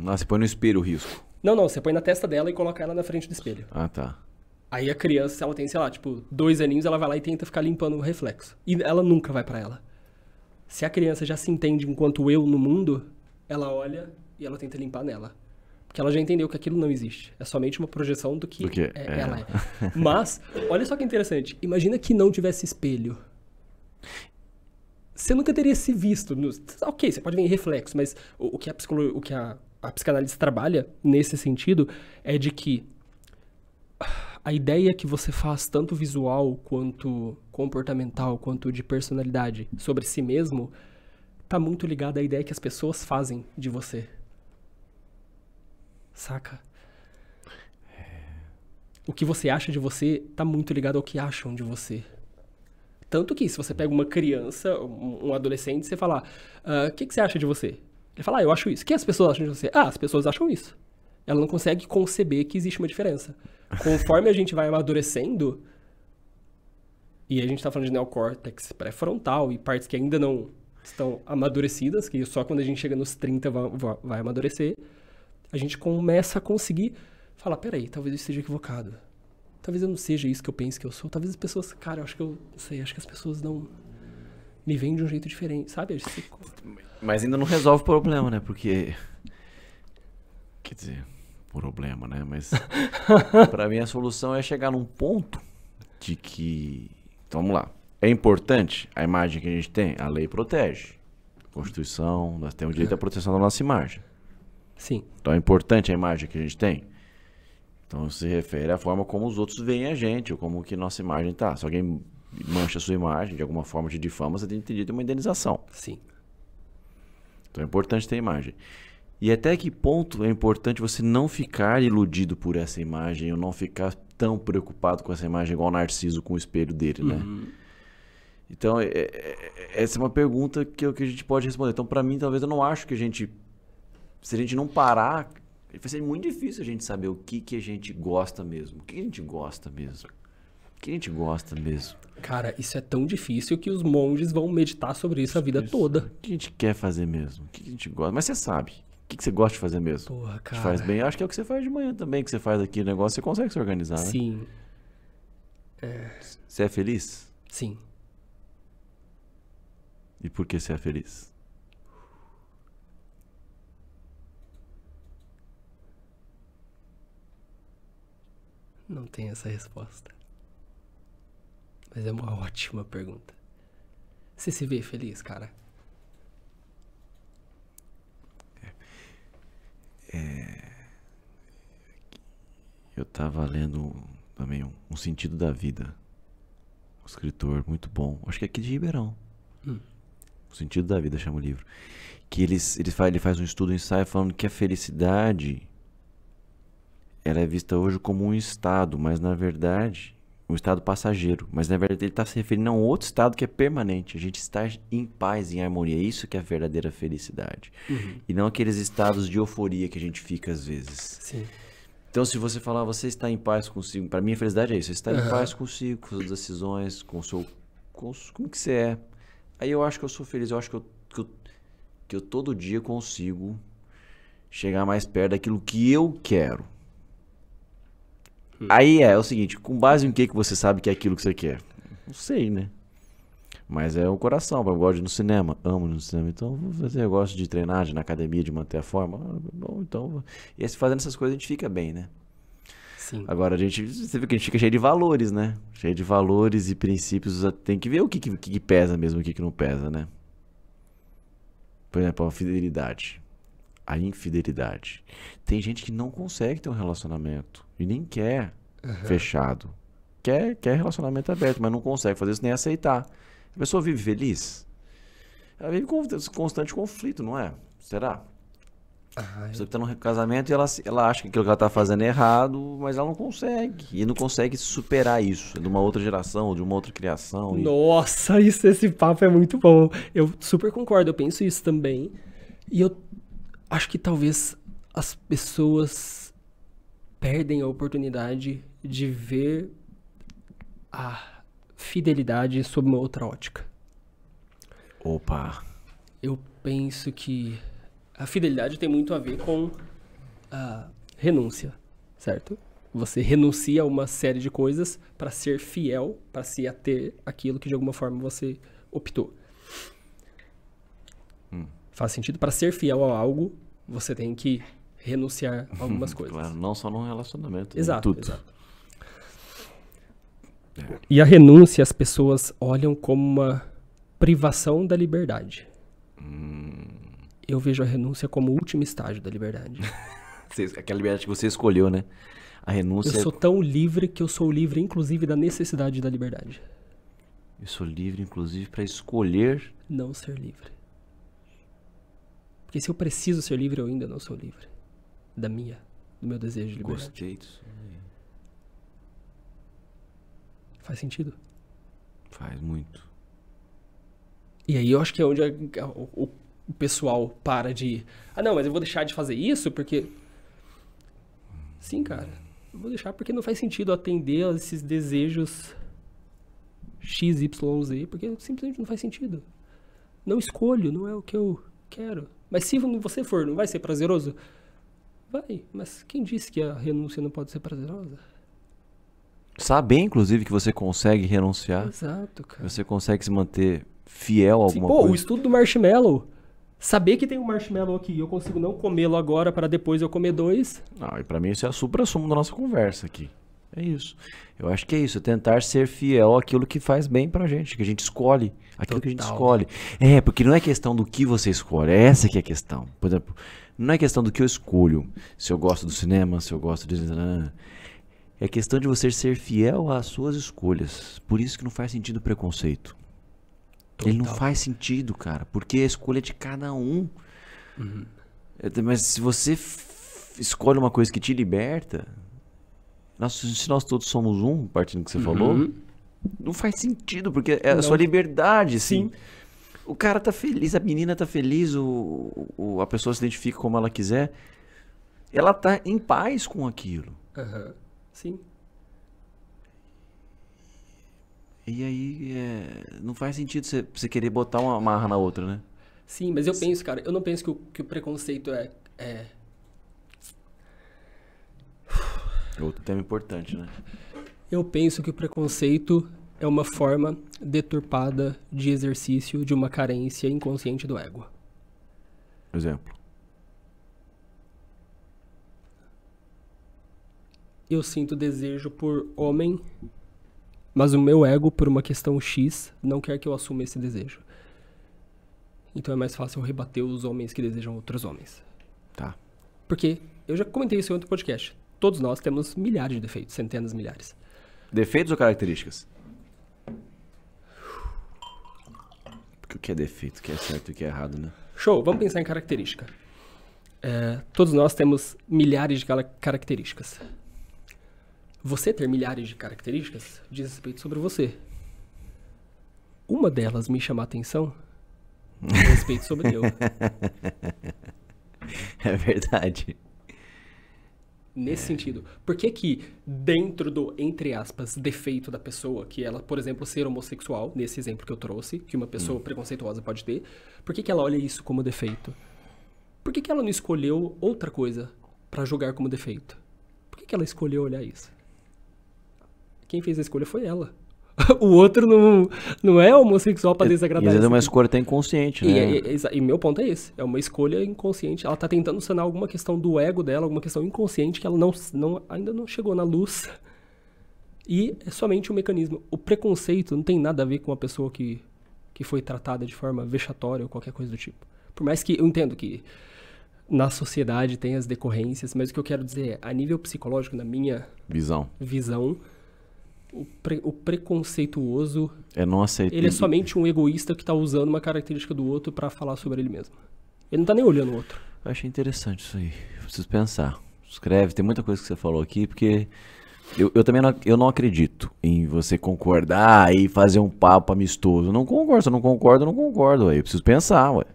Você põe no espelho o risco. Não, você põe na testa dela e coloca ela na frente do espelho. Ah, tá. Aí a criança, se ela tem, sei lá, 2 aninhos, ela vai lá e tenta ficar limpando o reflexo. E ela nunca vai pra ela. Se a criança já se entende enquanto eu no mundo, ela olha e ela tenta limpar nela. Porque ela já entendeu que aquilo não existe. É somente uma projeção do que ela é. Mas, olha só que interessante. Imagina que não tivesse espelho. Você nunca teria se visto. Ok, você pode ver em reflexo, mas o que a psicanálise trabalha nesse sentido é de que a ideia que você faz, tanto visual quanto comportamental, quanto de personalidade sobre si mesmo, tá muito ligada à ideia que as pessoas fazem de você. Saca? O que você acha de você tá muito ligado ao que acham de você. Tanto que se você pega uma criança, um adolescente, você fala, o que você acha de você? Ele fala, eu acho isso. O que as pessoas acham de você? As pessoas acham isso. Ela não consegue conceber que existe uma diferença. Conforme a gente vai amadurecendo, e a gente tá falando de neocórtex pré-frontal e partes que ainda não estão amadurecidas, que só quando a gente chega nos 30 vai amadurecer, a gente começa a conseguir falar, peraí, talvez eu esteja equivocado. Talvez eu não seja isso que eu penso que eu sou. Talvez as pessoas, cara, eu acho que eu não sei, acho que as pessoas não me veem de um jeito diferente, sabe? Mas ainda não resolve o problema, né? Porque, quer dizer, problema, né? Mas pra mim a solução é chegar num ponto de que, então, vamos lá, é importante a imagem que a gente tem, a lei protege. Constituição, nós temos o direito à proteção da nossa imagem. Sim. Então é importante a imagem que a gente tem. Então se refere à forma como os outros veem a gente, ou como que nossa imagem tá. Se alguém mancha a sua imagem, de alguma forma te difama, você tem que ter direito a uma indenização. Sim. Então é importante ter imagem. E até que ponto é importante você não ficar iludido por essa imagem, ou não ficar tão preocupado com essa imagem igual o Narciso com o espelho dele, né? Então, essa é uma pergunta que a gente pode responder. Então, pra mim, talvez eu não acho que se a gente não parar, vai ser muito difícil a gente saber o que a gente gosta mesmo. O que a gente gosta mesmo? O que a gente gosta mesmo? Cara, isso é tão difícil que os monges vão meditar sobre isso a vida toda. O que a gente quer fazer mesmo? O que a gente gosta? Mas você sabe. O que você gosta de fazer mesmo? Porra, cara. Te faz bem. Acho que é o que você faz de manhã também, que você faz aqui o negócio, você consegue se organizar, né? Sim. Você é feliz? Sim. E por que você é feliz? Não tem essa resposta. Mas é uma ótima pergunta. Você se vê feliz, cara? Eu tava lendo também um Sentido da Vida. Um escritor muito bom. Acho que é aqui de Ribeirão. O Sentido da Vida chama o livro. Que ele faz um estudo, um ensaio falando que a felicidade ela é vista hoje como um estado, mas na verdade, um estado passageiro. Mas na verdade ele está se referindo a um outro estado que é permanente. A gente está em paz, em harmonia. Isso que é a verdadeira felicidade. E não aqueles estados de euforia que a gente fica às vezes. Sim. Então, se você falar, você está em paz consigo. Para mim, a felicidade é isso. Você está em paz consigo, com suas decisões, com o seu. Com o que você é. Aí eu acho que eu sou feliz. Eu acho que eu todo dia consigo chegar mais perto daquilo que eu quero. Aí é o seguinte: com base em que você sabe que é aquilo que você quer? Não sei, né? Mas é o coração. Eu gosto de ir no cinema. Amo ir no cinema. Então, vou fazer. Eu gosto de treinar, de ir na academia, de manter a forma. Bom, então. E fazendo essas coisas a gente fica bem, né? Sim. Agora você vê que a gente fica cheio de valores, né? Cheio de valores e princípios. Tem que ver o que pesa mesmo, o que não pesa, né? Por exemplo, a fidelidade. A infidelidade. Tem gente que não consegue ter um relacionamento. E nem quer fechado. Quer relacionamento aberto, mas não consegue fazer isso nem aceitar. A pessoa vive feliz? Ela vive com constante conflito, não é? Será? A pessoa que está num casamento e ela acha que aquilo que ela está fazendo é errado, mas ela não consegue. E não consegue superar isso. É de uma outra geração, de uma outra criação. Nossa, esse papo é muito bom. Eu super concordo, eu penso isso também. E eu acho que talvez as pessoas perdem a oportunidade de ver a fidelidade sob uma outra ótica. Opa! Eu penso que a fidelidade tem muito a ver com a renúncia, certo? Você renuncia a uma série de coisas para ser fiel, para se ater àquilo que de alguma forma você optou. Faz sentido? Para ser fiel a algo, você tem que renunciar a algumas coisas. Claro, não só num relacionamento. Exato, tudo. exato. E a renúncia as pessoas olham como uma privação da liberdade. Eu vejo a renúncia como o último estágio da liberdade. Aquela liberdade que você escolheu, né? A renúncia. Eu sou tão livre que eu sou livre, inclusive, da necessidade da liberdade. Eu sou livre, inclusive, para escolher não ser livre. Porque se eu preciso ser livre, eu ainda não sou livre. Do meu desejo de liberdade. Gostei disso. Faz sentido? Faz muito. E aí eu acho que é onde o pessoal para de... não, mas eu vou deixar de fazer isso porque... Sim, cara. Eu vou deixar porque não faz sentido atender a esses desejos X, Y, Z, porque simplesmente não faz sentido. Não escolho, não é o que eu quero. Mas se você for, não vai ser prazeroso? Vai, mas quem disse que a renúncia não pode ser prazerosa? Saber, inclusive, que você consegue renunciar. Exato, cara. Você consegue se manter fiel a alguma coisa. O estudo do marshmallow. Saber que tem um marshmallow aqui e eu consigo não comê-lo agora para depois eu comer 2. Não, e pra mim isso é a supra-sumo da nossa conversa aqui. É isso. Eu acho que é isso. É tentar ser fiel àquilo que faz bem pra gente. Que a gente escolhe. Aquilo que a gente escolhe. Porque não é questão do que você escolhe. É essa que é a questão. Por exemplo, não é questão do que eu escolho. Se eu gosto do cinema, se eu gosto de... É questão de você ser fiel às suas escolhas. Por isso que não faz sentido o preconceito. Ele não faz sentido, cara. Porque a escolha é de cada um. Mas se você escolhe uma coisa que te liberta... se nós todos somos um, partindo do que você falou... Não faz sentido, porque é a sua liberdade, assim. Sim. O cara tá feliz, a menina tá feliz, a pessoa se identifica como ela quiser. Ela tá em paz com aquilo. Sim. E aí, não faz sentido você querer botar uma marra na outra, né? Sim, mas eu penso, cara, eu não penso que o preconceito é... Outro tema importante, né? Eu penso que o preconceito é uma forma deturpada de exercício de uma carência inconsciente do ego. Exemplo. Eu sinto desejo por homem Mas o meu ego, por uma questão X, não quer que eu assuma esse desejo. Então é mais fácil eu rebater os homens que desejam outros homens. Tá. Porque, eu já comentei isso em outro podcast, todos nós temos milhares de defeitos, centenas de milhares. Defeitos ou características? Porque o que é defeito, o que é certo e o que é errado, né? Show, vamos pensar em característica. Todos nós temos milhares de características. Você ter milhares de características diz respeito sobre você. Uma delas me chama a atenção, diz respeito sobre eu. É verdade. Nesse sentido. Por que que dentro do, entre aspas, defeito da pessoa, que ela, por exemplo, ser homossexual, nesse exemplo que eu trouxe, que uma pessoa preconceituosa pode ter, por que que ela olha isso como defeito? Por que que ela não escolheu outra coisa pra julgar como defeito? Por que que ela escolheu olhar isso? Quem fez a escolha foi ela. O outro não é homossexual pra desagradar. E às vezes é uma escolha até inconsciente, né? E meu ponto é esse. É uma escolha inconsciente. Ela tá tentando sanar alguma questão do ego dela, alguma questão inconsciente que ela ainda não chegou na luz. E é somente um mecanismo. O preconceito não tem nada a ver com uma pessoa que foi tratada de forma vexatória ou qualquer coisa do tipo. Por mais que eu entendo que na sociedade tem as decorrências, mas o que eu quero dizer é, a nível psicológico, na minha visão, o preconceituoso, não aceito. Ele é somente um egoísta que tá usando uma característica do outro pra falar sobre ele mesmo. Ele não tá nem olhando o outro. Eu achei interessante isso aí. Preciso pensar. Escreve, tem muita coisa que você falou aqui, porque eu também não acredito em você concordar e fazer um papo amistoso. Não concordo, se eu não concordo, ué. Eu preciso pensar, ué.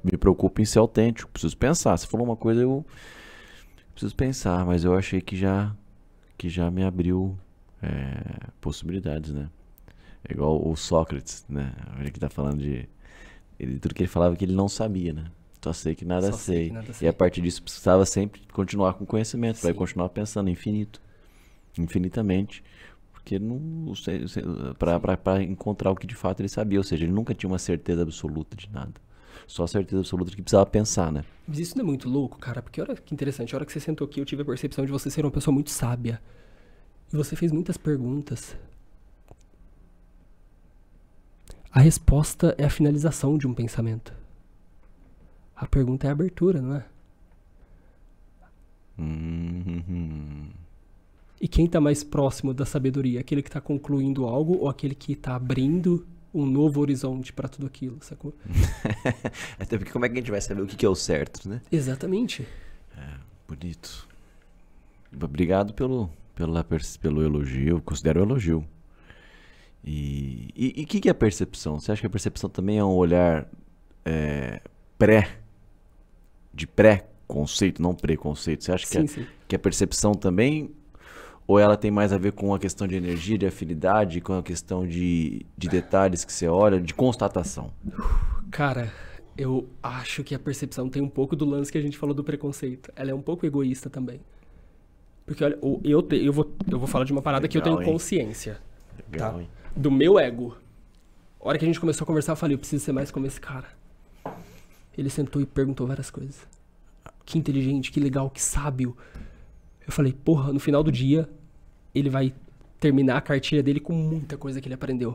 Me preocupo em ser autêntico, preciso pensar. Se falou uma coisa, eu preciso pensar, mas eu achei que já me abriu possibilidades, né? É igual o Sócrates, né? Ele que tá falando tudo que ele falava que ele não sabia, né? Só sei que nada sei. E a partir disso precisava sempre continuar com conhecimento, para continuar pensando infinitamente, porque não sei, para encontrar o que de fato ele sabia, ou seja, ele nunca tinha uma certeza absoluta de nada. Só a certeza absoluta de que precisava pensar, né? Mas isso não é muito louco, cara? Porque olha que interessante, a hora que você sentou aqui eu tive a percepção de você ser uma pessoa muito sábia. E você fez muitas perguntas. A resposta é a finalização de um pensamento. A pergunta é a abertura, não é? E quem está mais próximo da sabedoria? Aquele que está concluindo algo ou aquele que está abrindo um novo horizonte para tudo aquilo, sacou? Até porque como é que a gente vai saber o que é o certo, né? Exatamente. Bonito. Obrigado pelo elogio, eu considero um elogio. E o que é percepção? Você acha que a percepção também é um olhar de pré-conceito, não preconceito? Você acha que a percepção também, ou ela tem mais a ver com a questão de energia, de afinidade, com a questão de detalhes que você olha, de constatação? Cara, eu acho que a percepção tem um pouco do lance que a gente falou do preconceito. Ela é um pouco egoísta também. Porque olha, eu vou falar de uma parada que eu tenho consciência. Legal, tá? Hein? Do meu ego. A hora que a gente começou a conversar, eu falei, eu preciso ser mais como esse cara. Ele sentou e perguntou várias coisas. Que inteligente, que legal, que sábio. Eu falei, porra, no final do dia, ele vai terminar a cartilha dele com muita coisa que ele aprendeu.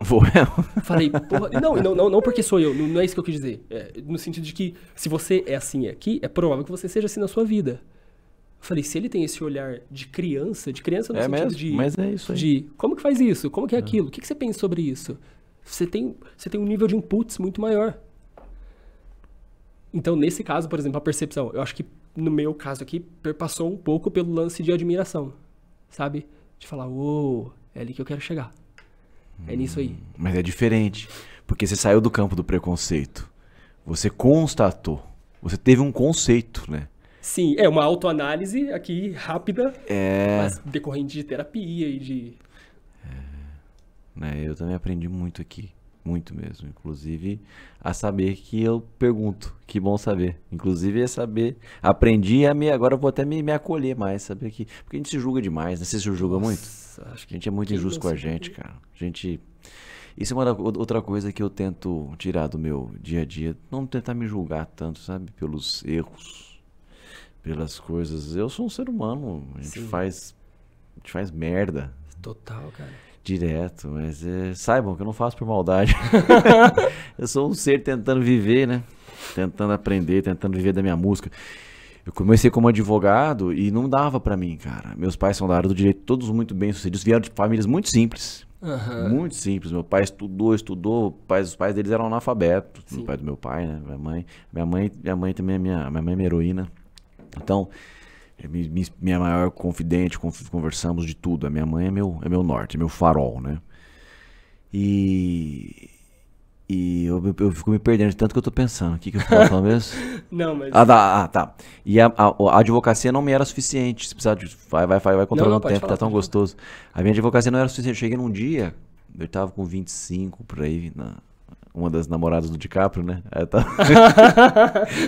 Falei, porra, não porque sou eu, não é isso que eu quis dizer. No sentido de que, se você é assim aqui, é provável que você seja assim na sua vida. Falei, se ele tem esse olhar de criança no sentido mesmo, mas é isso aí. de como que faz isso? Como que é aquilo? O que você pensa sobre isso? Você tem um nível de inputs muito maior. Então, nesse caso, por exemplo, a percepção, eu acho que no meu caso aqui, perpassou um pouco pelo lance de admiração, sabe? De falar, é ali que eu quero chegar. É nisso aí. Mas é diferente, porque você saiu do campo do preconceito. Você constatou. Você teve um conceito, né? Sim, é uma autoanálise aqui rápida, mas decorrente de terapia e de... Eu também aprendi muito aqui, muito mesmo. Inclusive, a saber que eu pergunto, que bom saber. Inclusive, é saber, aprendi agora eu vou até me acolher mais, saber que... Porque a gente se julga demais, né? Você se julga muito? Acho que a gente é muito injusto com a gente, cara. Isso é outra coisa que eu tento tirar do meu dia a dia. Não tentar me julgar tanto, sabe? Pelos erros. Pelas coisas. Eu sou um ser humano. A gente faz merda. Total, cara. Direto, mas saibam que eu não faço por maldade. Eu sou um ser tentando viver, né? Tentando aprender, tentando viver da minha música. Eu comecei como advogado e não dava pra mim, cara. Meus pais são da área do direito, todos muito bem-sucedidos, vieram de famílias muito simples. Muito simples. Meu pai estudou, os pais deles eram analfabetos. O pai do meu pai, né? Minha mãe também é minha mãe é minha heroína. Então, minha maior confidente, conversamos de tudo. A minha mãe é meu norte, é meu farol, né? E eu fico me perdendo de tanto que eu tô pensando. O que eu tava falando mesmo? Não, mas... Tá. E a advocacia não me era suficiente. Você precisa de... Vai controlando o tempo, tá tão gostoso. A minha advocacia não era suficiente. Eu cheguei num dia, eu tava com 25 por aí, uma das namoradas do DiCaprio, né?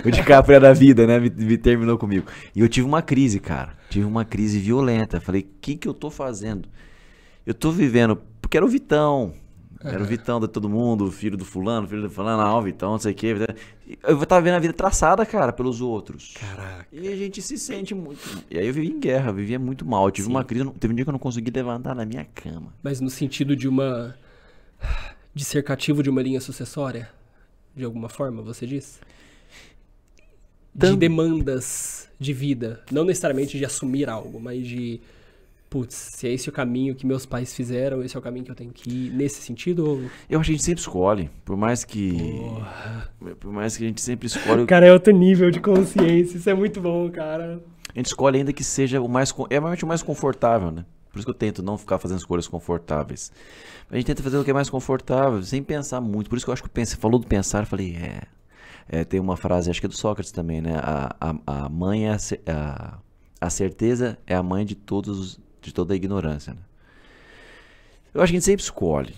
O DiCaprio era da vida, né? Me terminou comigo. E eu tive uma crise, cara. Tive uma crise violenta. Falei, o que eu tô fazendo? Eu tô vivendo... Porque era o Vitão. Era o Vitão de todo mundo, filho do fulano, o Vitão, não sei o quê. Eu tava vendo a vida traçada, cara, pelos outros. Caraca. E a gente se sente muito... E aí eu vivi em guerra, vivia muito mal. Eu tive uma crise, teve um dia que eu não consegui levantar na minha cama. Mas no sentido de ser cativo de uma linha sucessória? De alguma forma, você diz? De demandas de vida. Não necessariamente de assumir algo, mas de... Putz, se é esse o caminho que meus pais fizeram, esse é o caminho que eu tenho que ir, nesse sentido? Ou... Eu acho que a gente sempre escolhe, por mais que a gente sempre escolhe... Cara, é outro nível de consciência, isso é muito bom, cara. A gente escolhe ainda que seja realmente o mais confortável, né? Por isso que eu tento não ficar fazendo escolhas confortáveis. A gente tenta fazer o que é mais confortável, sem pensar muito. Por isso que eu acho que você falou do pensar, eu falei, tem uma frase, acho que é do Sócrates também, né? A mãe a certeza é a mãe de toda a ignorância, né? Eu acho que a gente sempre escolhe.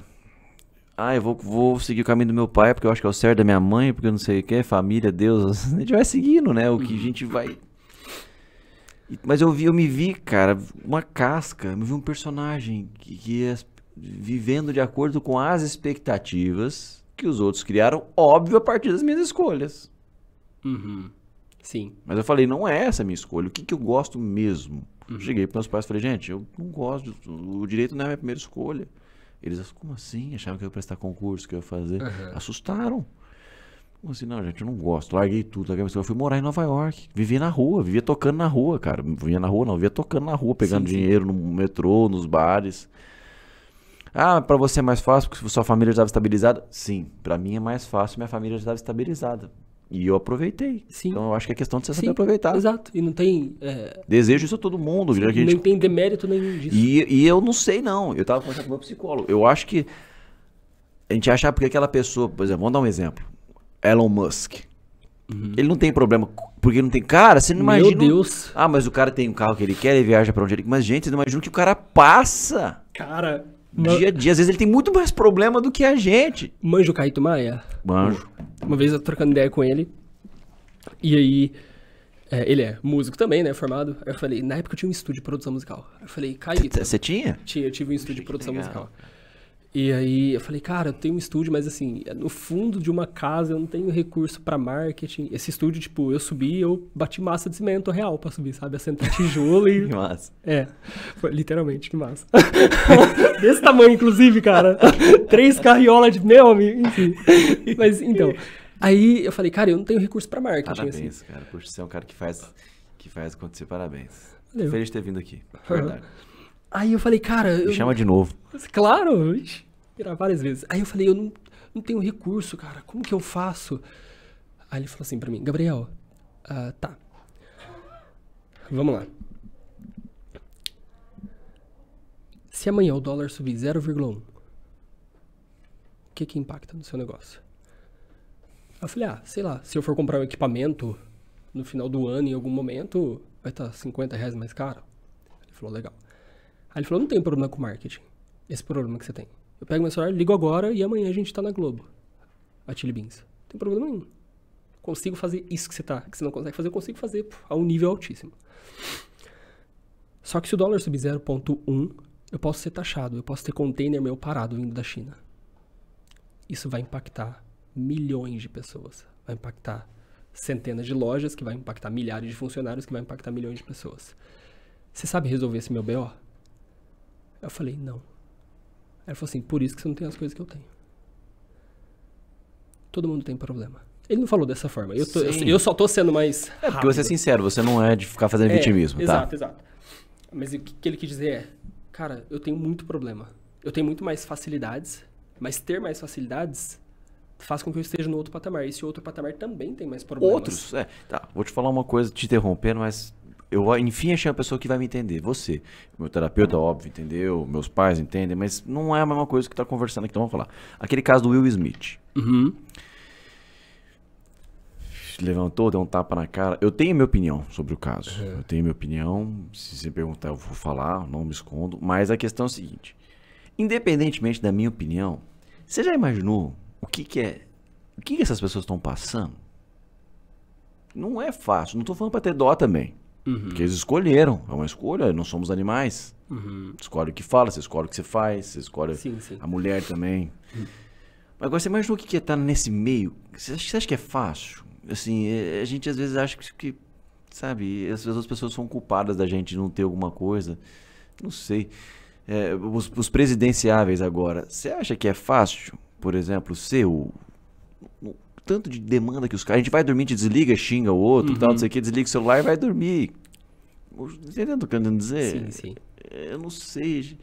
Eu vou seguir o caminho do meu pai, porque eu acho que é o certo, da minha mãe, porque eu não sei o que, família, Deus. A gente vai seguindo, né? O que a gente vai... Mas eu me vi, cara, uma casca, me vi um personagem que ia vivendo de acordo com as expectativas que os outros criaram, óbvio, a partir das minhas escolhas. Sim. Mas eu falei, não é essa a minha escolha, o que eu gosto mesmo? Cheguei para meus pais e falei, gente, eu não gosto, o direito não é a minha primeira escolha. Eles, como assim? Achavam que eu ia prestar concurso, que eu ia fazer. Assustaram. Como assim? Não, gente, eu não gosto. Larguei tudo. Eu fui morar em Nova York. Vivia na rua, vivia tocando na rua, cara. Vivia na rua não, vivia tocando na rua, pegando dinheiro no metrô, nos bares. Pra você é mais fácil porque sua família já estava estabilizada? Sim, pra mim é mais fácil, minha família já estava estabilizada. E eu aproveitei. Sim. Então eu acho que é questão de você saber aproveitar. Exato. E não tem... Desejo isso a todo mundo. Não tem demérito nenhum disso. E eu não sei, não. Eu tava conversando com o meu psicólogo. Eu acho que a gente acha porque aquela pessoa... Por exemplo, vamos dar um exemplo. Elon Musk. Ele não tem problema porque não tem... Cara, você não imagina... Meu Deus. Mas o cara tem um carro que ele quer e viaja pra onde ele... Mas, gente, você não imagina o que o cara passa. Cara... Dia a dia. Às vezes ele tem muito mais problema do que a gente. Manja o Caíto Maia? Manjo. Uma vez eu tô trocando ideia com ele. E aí... ele é músico também, né? Formado. Aí eu falei... Na época eu tinha um estúdio de produção musical. Aí eu falei... Caíto... Você tinha? Eu tive um estúdio de produção musical. E aí eu falei, cara, eu tenho um estúdio, mas assim, no fundo de uma casa eu não tenho recurso pra marketing. Esse estúdio, tipo, eu subi, eu bati massa de cimento real pra subir, sabe? Assentar tijolo e... Que massa. Foi, literalmente, que massa. Desse tamanho, inclusive, cara. 3 carriolas de... Meu amigo, enfim. Mas, então... Aí eu falei, cara, eu não tenho recurso pra marketing. Parabéns, assim. cara. Poxa, você é um cara que faz acontecer, parabéns. Valeu. Feliz de ter vindo aqui. Verdade. Aí eu falei, cara... Me chama de novo. Claro, virar várias vezes. Aí eu falei, eu não tenho recurso, cara. Como que eu faço? Aí ele falou assim pra mim, Gabriel, tá. Vamos lá. Se amanhã o dólar subir 0,1, o que impacta no seu negócio? Aí eu falei, sei lá, se eu for comprar um equipamento no final do ano, em algum momento, vai estar R$50 mais caro. Ele falou, legal. Aí ele falou, não tem problema com marketing. Esse problema que você tem. Eu pego meu celular, ligo agora e amanhã a gente tá na Globo. A Chili Beans. Não tem problema nenhum. Consigo fazer isso que você não consegue fazer, eu consigo fazer a um nível altíssimo. Só que se o dólar subir 0,1, eu posso ser taxado. Eu posso ter container meu parado vindo da China. Isso vai impactar milhões de pessoas. Vai impactar centenas de lojas, que vai impactar milhares de funcionários, que vai impactar milhões de pessoas. Você sabe resolver esse meu BO? Eu falei, não. Aí ele falou assim, por isso que você não tem as coisas que eu tenho. Todo mundo tem problema. Ele não falou dessa forma. Eu só tô sendo mais rápido. É, porque você é sincero, você não é de ficar fazendo vitimismo, tá? Exato, exato. Mas o que ele quis dizer é, cara, eu tenho muito problema. Eu tenho muito mais facilidades, mas ter mais facilidades faz com que eu esteja no outro patamar. E esse outro patamar também tem mais problemas. Outros? Tá. Vou te falar uma coisa, te interrompendo, mas eu enfim achei uma pessoa que vai me entender. Você. Meu terapeuta, óbvio, entendeu? Meus pais entendem, mas não é a mesma coisa que tá conversando aqui. Então vamos falar. Aquele caso do Will Smith. Uhum. Levantou, deu um tapa na cara. Eu tenho minha opinião sobre o caso. Eu tenho minha opinião. Se você perguntar, eu vou falar, não me escondo. Mas a questão é a seguinte. Independentemente da minha opinião, você já imaginou o que essas pessoas estão passando? Não é fácil. Não tô falando pra ter dó também. Porque eles escolheram. É uma escolha. Não somos animais. Escolhe o que fala, você escolhe o que você faz, você escolhe a mulher também. Mas agora você imaginou o que é estar nesse meio? Você acha que é fácil? Assim, a gente às vezes acha que sabe, às vezes as pessoas são culpadas da gente não ter alguma coisa. Não sei. Os presidenciáveis agora, você acha que é fácil, por exemplo, ser o tanto de demanda que os caras... A gente vai dormir, a gente desliga, xinga o outro, tal, não sei o que, desliga o celular e vai dormir. Entendeu o que eu tô querendo dizer? Sim. Eu não sei.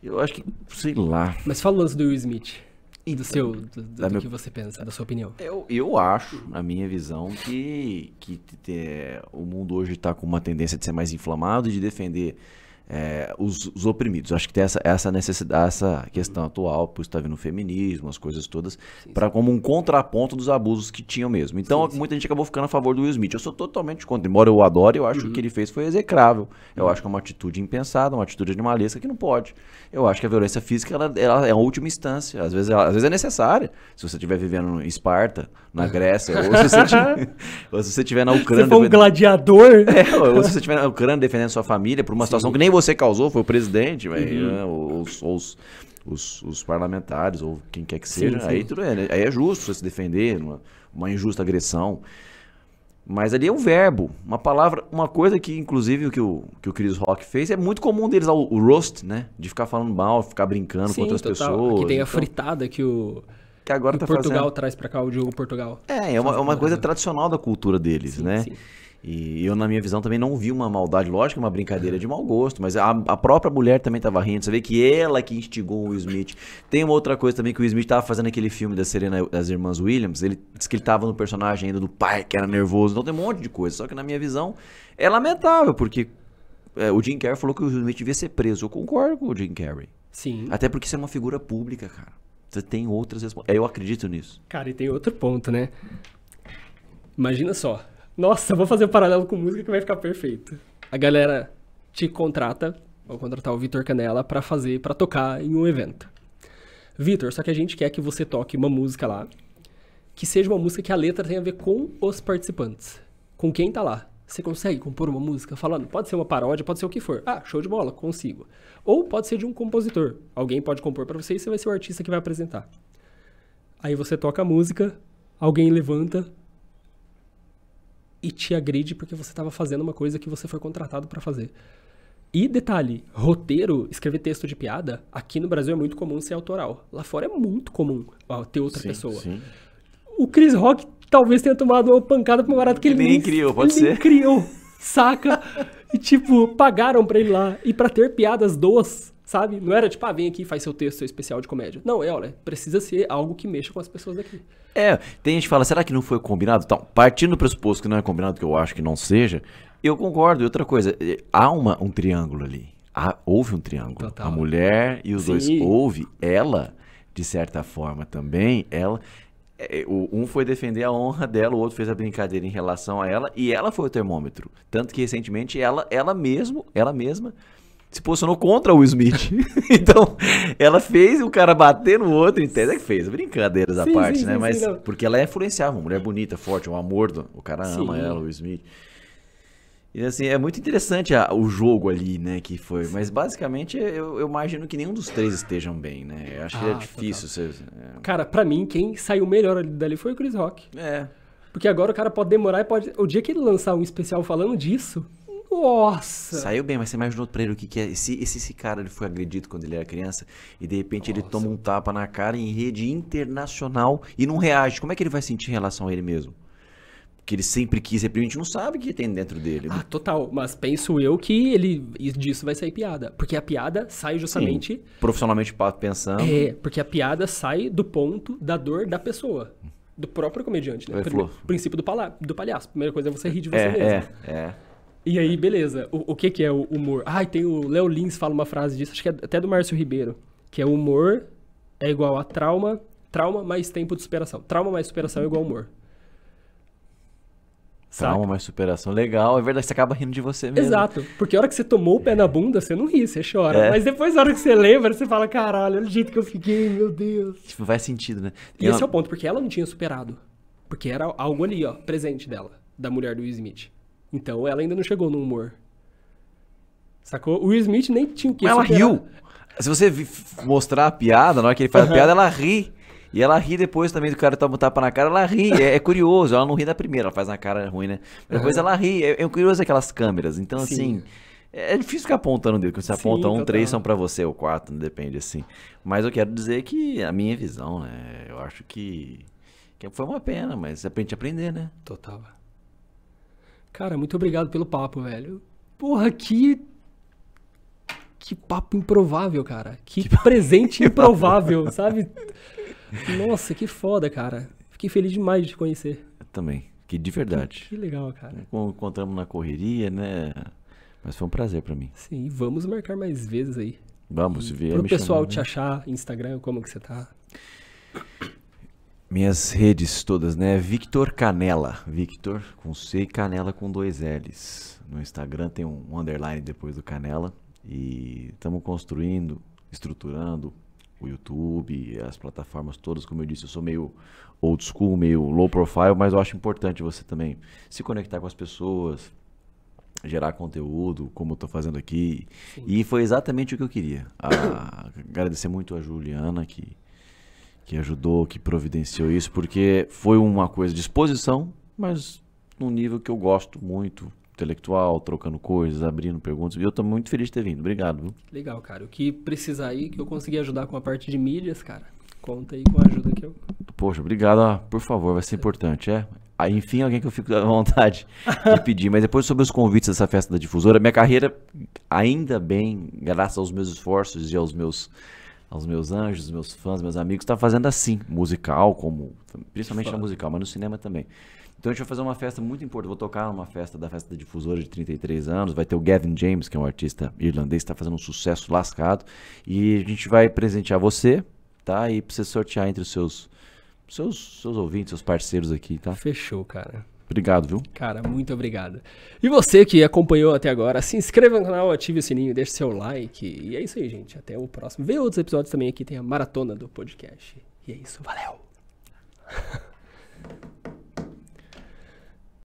Eu acho que, sei lá. Mas fala o lance do Will Smith. E do que você pensa, da sua opinião. Eu acho, na minha visão, que o mundo hoje está com uma tendência de ser mais inflamado e de defender os oprimidos. Acho que tem essa necessidade, essa questão atual, por estar vendo o feminismo, as coisas todas, como um contraponto dos abusos que tinham mesmo. Então, muita gente acabou ficando a favor do Will Smith. Eu sou totalmente contra. Embora eu adore, eu acho que o que ele fez foi execrável. Eu acho que é uma atitude impensada, uma atitude animalesca que não pode. Eu acho que a violência física ela é a última instância. Às vezes é necessária. Se você estiver vivendo em Esparta, na Grécia, ou se você estiver na Ucrânia... Você for um gladiador... ou se você estiver na Ucrânia defendendo sua família por uma situação que nem você causou, foi o presidente, os parlamentares, ou quem quer que seja, aí tudo aí é justo você se defender, uma injusta agressão. Mas ali é um verbo, uma palavra, uma coisa que, inclusive, o que o Chris Rock fez, é muito comum deles, o roast, né? De ficar falando mal, ficar brincando com outras pessoas. Aqui tem a fritada que agora que tá Portugal fazendo... traz pra cá, o Diogo Portugal. É uma coisa tradicional da cultura deles, né? Sim. E eu, na minha visão, também não vi uma maldade. Lógico, uma brincadeira de mau gosto, mas a própria mulher também tava rindo. Você vê que ela que instigou o Will Smith. Tem uma outra coisa também, que o Will Smith tava fazendo aquele filme das irmãs Williams. Ele disse que ele tava no personagem ainda do pai, que era nervoso. Então tem um monte de coisa. Só que, na minha visão, é lamentável, porque o Jim Carrey falou que o Will Smith devia ser preso. Eu concordo com o Jim Carrey. Sim. Até porque você é uma figura pública, cara. Você tem outras responsabilidades. Eu acredito nisso. Cara, e tem outro ponto, né? Imagina só. Nossa, vou fazer um paralelo com música que vai ficar perfeito. A galera te contrata, vou contratar o Vitor Canella pra tocar em um evento. Vitor, só que a gente quer que você toque uma música lá, que seja uma música que a letra tenha a ver com os participantes, com quem tá lá. Você consegue compor uma música falando? Pode ser uma paródia, pode ser o que for. Ah, show de bola, consigo. Ou pode ser de um compositor. Alguém pode compor pra você e você vai ser o artista que vai apresentar. Aí você toca a música, alguém levanta e te agride porque você estava fazendo uma coisa que você foi contratado para fazer. E detalhe, roteiro, escrever texto de piada, aqui no Brasil é muito comum ser autoral. Lá fora é muito comum ter outra pessoa. Sim. O Chris Rock talvez tenha tomado uma pancada por um barato que ele nem criou, pode ser. Ele criou, saca? E tipo, pagaram pra ele lá. E pra ter piadas sabe? Não era tipo, vem aqui e faz seu texto especial de comédia. Não, olha, precisa ser algo que mexa com as pessoas daqui. Tem gente que fala, será que não foi combinado? Então, partindo do pressuposto que não é combinado, que eu acho que não seja, eu concordo. E outra coisa, há um triângulo ali. Houve um triângulo. Total. A mulher e os dois. Houve. Ela, de certa forma também, um foi defender a honra dela, o outro fez a brincadeira em relação a ela, e ela foi o termômetro. Tanto que, recentemente, ela mesma se posicionou contra o Will Smith. Então, ela fez o cara bater no outro, entende? Que fez brincadeiras à parte, né? Mas porque ela é influenciável, uma mulher bonita, forte, um amor, o cara ama ela, o Will Smith. E assim, é muito interessante o jogo ali, né, que foi. Mas basicamente, eu imagino que nenhum dos três estejam bem, né? Eu acho que é difícil. Cara, pra mim, quem saiu melhor dali foi o Chris Rock. Porque agora o cara pode demorar e o dia que ele lançar um especial falando disso... Nossa! Saiu bem, mas você imaginou pra ele o que é? Esse cara ele foi agredido quando ele era criança e de repente ele toma um tapa na cara em rede internacional e não reage. Como é que ele vai sentir em relação a ele mesmo? Que ele sempre quis reprimir, a gente não sabe o que tem dentro dele. Ah, total. Mas penso eu que disso vai sair piada. Porque a piada sai justamente... Sim, profissionalmente pensando. Porque a piada sai do ponto da dor da pessoa. Do próprio comediante, né? Princípio do palhaço. Primeira coisa é você rir de você mesmo. E aí, beleza. O que é o humor? Tem o Léo Lins fala uma frase disso, acho que é até do Márcio Ribeiro, que é o humor é igual a trauma mais tempo de superação. Trauma mais superação é igual a humor. Trauma mais superação. Legal, é verdade, você acaba rindo de você mesmo. Exato, porque a hora que você tomou o pé na bunda, você não ri, você chora. Mas depois, a hora que você lembra, você fala, caralho, olha o jeito que eu fiquei, meu Deus. Tipo, faz sentido, né? E esse é o ponto, porque ela não tinha superado. Porque era algo ali, ó, presente dela, da mulher do Will Smith. Então, ela ainda não chegou no humor. Sacou? O Will Smith nem tinha o que superar. Ela riu. Se você mostrar a piada, na hora que ele faz a piada, ela ri. E ela ri depois também do cara tomar um tapa na cara, ela ri, é curioso, ela não ri da primeira, ela faz na cara ruim, né? Depois ela ri, é curioso aquelas câmeras, então assim, é difícil ficar apontando o dedo, quando você aponta 1, 3 são pra você, ou 4, não depende assim. Mas eu quero dizer que a minha visão, né, eu acho que foi uma pena, mas a gente aprender, né? Total. Cara, muito obrigado pelo papo, velho. Porra, que papo improvável, cara. Que presente improvável, sabe? Nossa, que foda, cara. Fiquei feliz demais de te conhecer. Eu também. Que de verdade. Que legal, cara. Encontramos na correria, né? Mas foi um prazer pra mim. Sim, vamos marcar mais vezes aí. Vamos, se vier. Pro pessoal te achar, Instagram, como que você tá? Minhas redes todas, né? Victor Canella. Victor com C e Canella com 2 L's. No Instagram tem um underline depois do Canella. E estamos construindo, estruturando o YouTube, as plataformas todas. Como eu disse, eu sou meio old school, meio low profile, mas eu acho importante você também se conectar com as pessoas, gerar conteúdo, como eu estou fazendo aqui. Sim. E foi exatamente o que eu queria. Agradecer muito a Juliana, que ajudou, que providenciou isso, porque foi uma coisa de exposição, mas num nível que eu gosto muito, intelectual, trocando coisas, abrindo perguntas. E eu tô muito feliz de ter vindo. Obrigado, viu? Legal, cara. O que precisar aí, que eu consegui ajudar com a parte de mídias, cara, conta aí com a ajuda que eu... Poxa, obrigado. Por favor, vai ser importante, Aí, enfim, alguém que eu fico à vontade de pedir. Mas depois, sobre os convites dessa festa da Difusora, minha carreira, ainda bem, graças aos meus esforços e aos meus anjos, meus fãs, meus amigos, tá fazendo assim, musical, principalmente na musical, mas no cinema também. Então a gente vai fazer uma festa muito importante. Vou tocar numa festa da Festa da Difusora de 33 anos. Vai ter o Gavin James, que é um artista irlandês, que está fazendo um sucesso lascado. E a gente vai presentear você, tá? E precisa sortear entre os seus ouvintes, seus parceiros aqui, tá? Fechou, cara. Obrigado, viu? Cara, muito obrigado. E você que acompanhou até agora, se inscreva no canal, ative o sininho, deixe seu like. E é isso aí, gente. Até o próximo. Vê outros episódios também aqui. Tem a maratona do podcast. E é isso. Valeu!